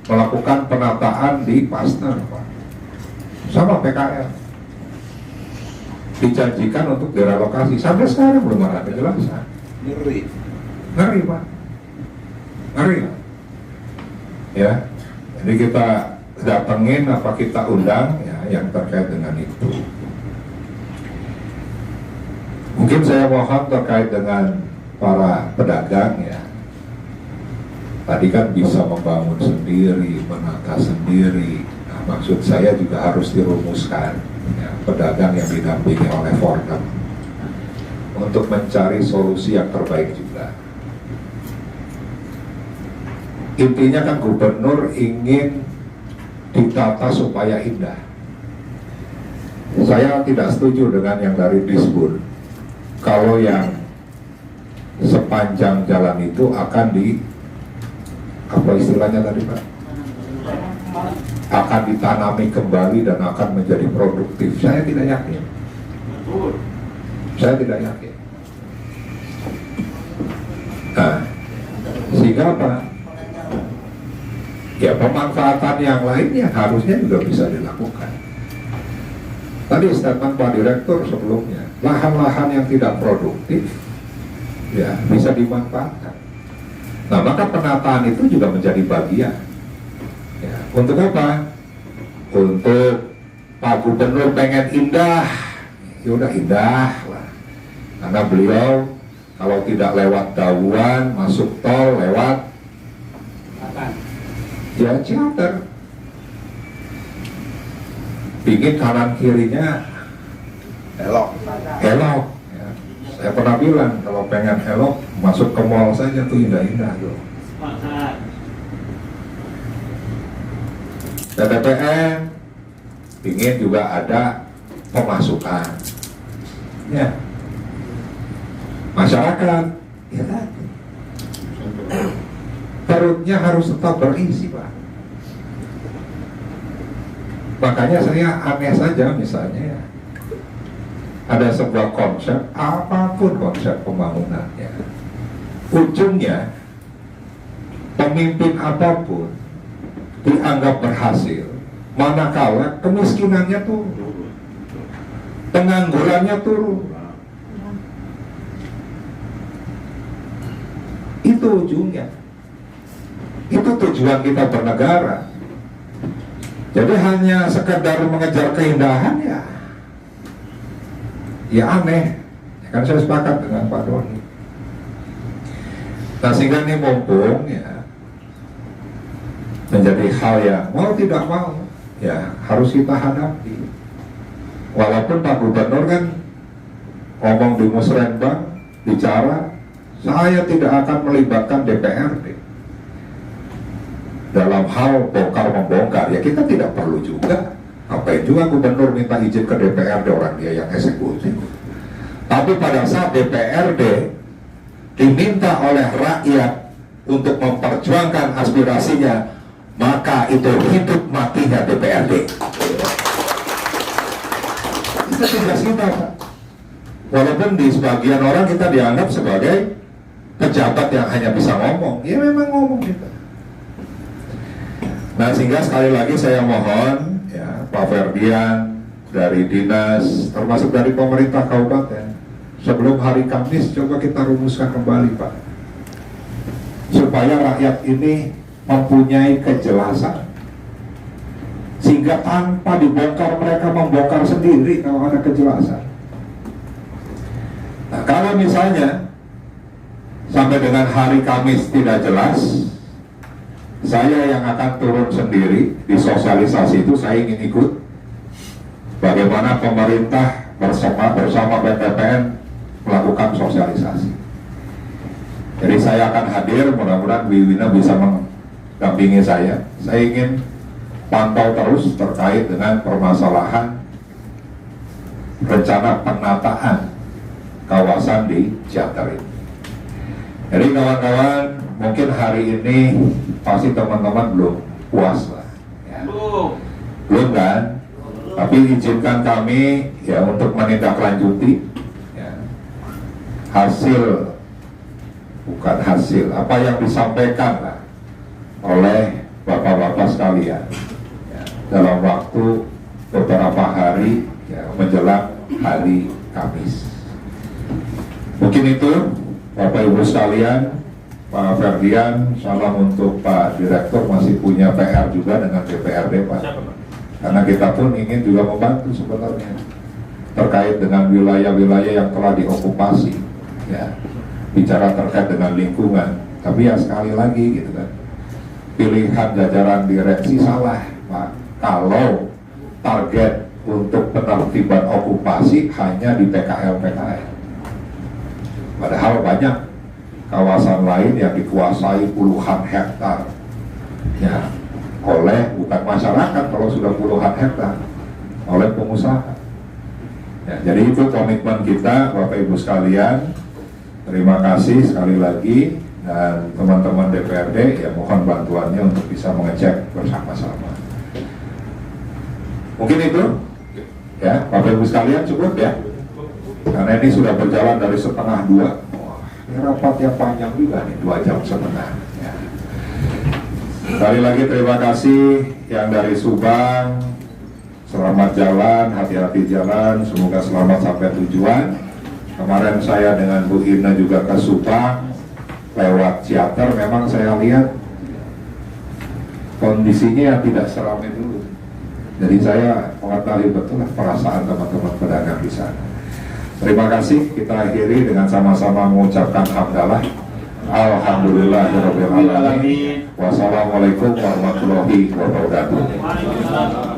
melakukan penataan di Pasner Pak, sama PKL, dijanjikan untuk direlokasi, sampai sekarang belum ada kejelasan. Ngeri Pak, ngeri lah. Ya, jadi kita datengin apa kita undang ya yang terkait dengan itu. Mungkin saya mohon terkait dengan para pedagang ya. Tadi kan bisa membangun sendiri, menata sendiri. Nah, maksud saya juga harus dirumuskan ya, pedagang yang didampingi oleh Forkam untuk mencari solusi yang terbaik juga. Intinya kan gubernur ingin ditata supaya indah. Saya tidak setuju dengan yang dari Disbud. Kalau yang sepanjang jalan itu akan apa istilahnya tadi Pak? Akan ditanami kembali dan akan menjadi produktif. Saya tidak yakin. Saya tidak yakin. Nah, sehingga apa? Ya pemanfaatan yang lainnya harusnya juga bisa dilakukan. Tadi statement Pak Direktur sebelumnya, lahan-lahan yang tidak produktif ya bisa dimanfaatkan. Nah maka penataan itu juga menjadi bagian. Ya, untuk apa? Untuk Pak Gubernur pengen indah, ya udah indah lah. Karena beliau kalau tidak lewat Dawuan, masuk tol lewat ya Ciater. Pingin kanan kirinya elok. Ya. Saya pernah bilang kalau pengen elok masuk ke mall saja tuh indah-indah tuh. TPPN pingin juga ada pemasukan. Ya. Masyarakat ya kan? Perutnya harus tetap berisi Pak. Makanya saya aneh saja misalnya ya, ada sebuah konsep, apapun konsep pembangunannya, ujungnya pemimpin apapun dianggap berhasil manakala kemiskinannya turun, penganggurannya turun. Itu ujungnya. Itu tujuan kita bernegara. Jadi hanya sekedar mengejar keindahan ya aneh. Kan saya sepakat dengan Pak Doni. Nah sehingga ini mumpung ya menjadi hal yang mau tidak mau ya harus kita hadapi. Walaupun Pak Gubernur kan ngomong di musrenbang, bicara, saya tidak akan melibatkan DPRD dalam hal bongkar-membongkar. Ya kita tidak perlu juga. Ngapain juga gubernur minta izin ke DPRD, orang dia yang eksekutif. Tapi pada saat DPRD diminta oleh rakyat untuk memperjuangkan aspirasinya, maka itu hidup matinya DPRD. Itu tugas kita, Pak. Walaupun di sebagian orang kita dianggap sebagai pejabat yang hanya bisa ngomong, ya memang ngomong kita. Nah, sehingga sekali lagi saya mohon ya Pak Ferdian dari dinas, termasuk dari pemerintah kabupaten, sebelum hari Kamis coba kita rumuskan kembali, Pak, supaya rakyat ini mempunyai kejelasan, sehingga tanpa dibongkar mereka membongkar sendiri kalau ada kejelasan. Nah, kalau misalnya sampai dengan hari Kamis tidak jelas, saya yang akan turun sendiri di sosialisasi itu. Saya ingin ikut bagaimana pemerintah bersama BTPN melakukan sosialisasi. Jadi saya akan hadir, mudah-mudahan Wiwina bisa mendampingi saya. Saya ingin pantau terus terkait dengan permasalahan rencana penataan kawasan di Ciater ini. Jadi kawan-kawan, mungkin hari ini pasti teman-teman belum puas lah ya. Belum kan? Tapi izinkan kami ya untuk menindaklanjuti ya, apa yang disampaikan lah oleh bapak-bapak sekalian ya, dalam waktu beberapa hari ya, menjelang hari Kamis. Mungkin itu Bapak Ibu sekalian, Pak Ferdian, salam untuk Pak Direktur, masih punya PR juga dengan DPRD, Pak. Karena kita pun ingin juga membantu sebenarnya terkait dengan wilayah-wilayah yang telah diokupasi, ya. Bicara terkait dengan lingkungan, tapi ya sekali lagi gitu kan, pilihan jajaran direksi salah, Pak. Kalau target untuk penertiban okupasi hanya di PKL-PKL. Padahal banyak kawasan lain yang dikuasai puluhan hektar ya, oleh bukan masyarakat kalau sudah puluhan hektar, oleh pengusaha ya. Jadi itu komitmen kita Bapak Ibu sekalian. Terima kasih sekali lagi, dan teman-teman DPRD ya mohon bantuannya untuk bisa mengecek bersama-sama. Mungkin itu ya Bapak Ibu sekalian, cukup ya, karena ini sudah berjalan dari 1:30. Ini rapat yang panjang juga nih, 2 jam setengah ya. Sekali lagi terima kasih yang dari Subang, selamat jalan, hati-hati jalan, semoga selamat sampai tujuan. Kemarin saya dengan Bu Ina juga ke Subang lewat Ciater, memang saya lihat kondisinya yang tidak seramai dulu. Jadi saya mengetahui betul perasaan teman-teman pedagang di sana. Terima kasih, kita akhiri dengan sama-sama mengucapkan hamdalah. Alhamdulillahirabbil alamin. Wassalamualaikum warahmatullahi wabarakatuh.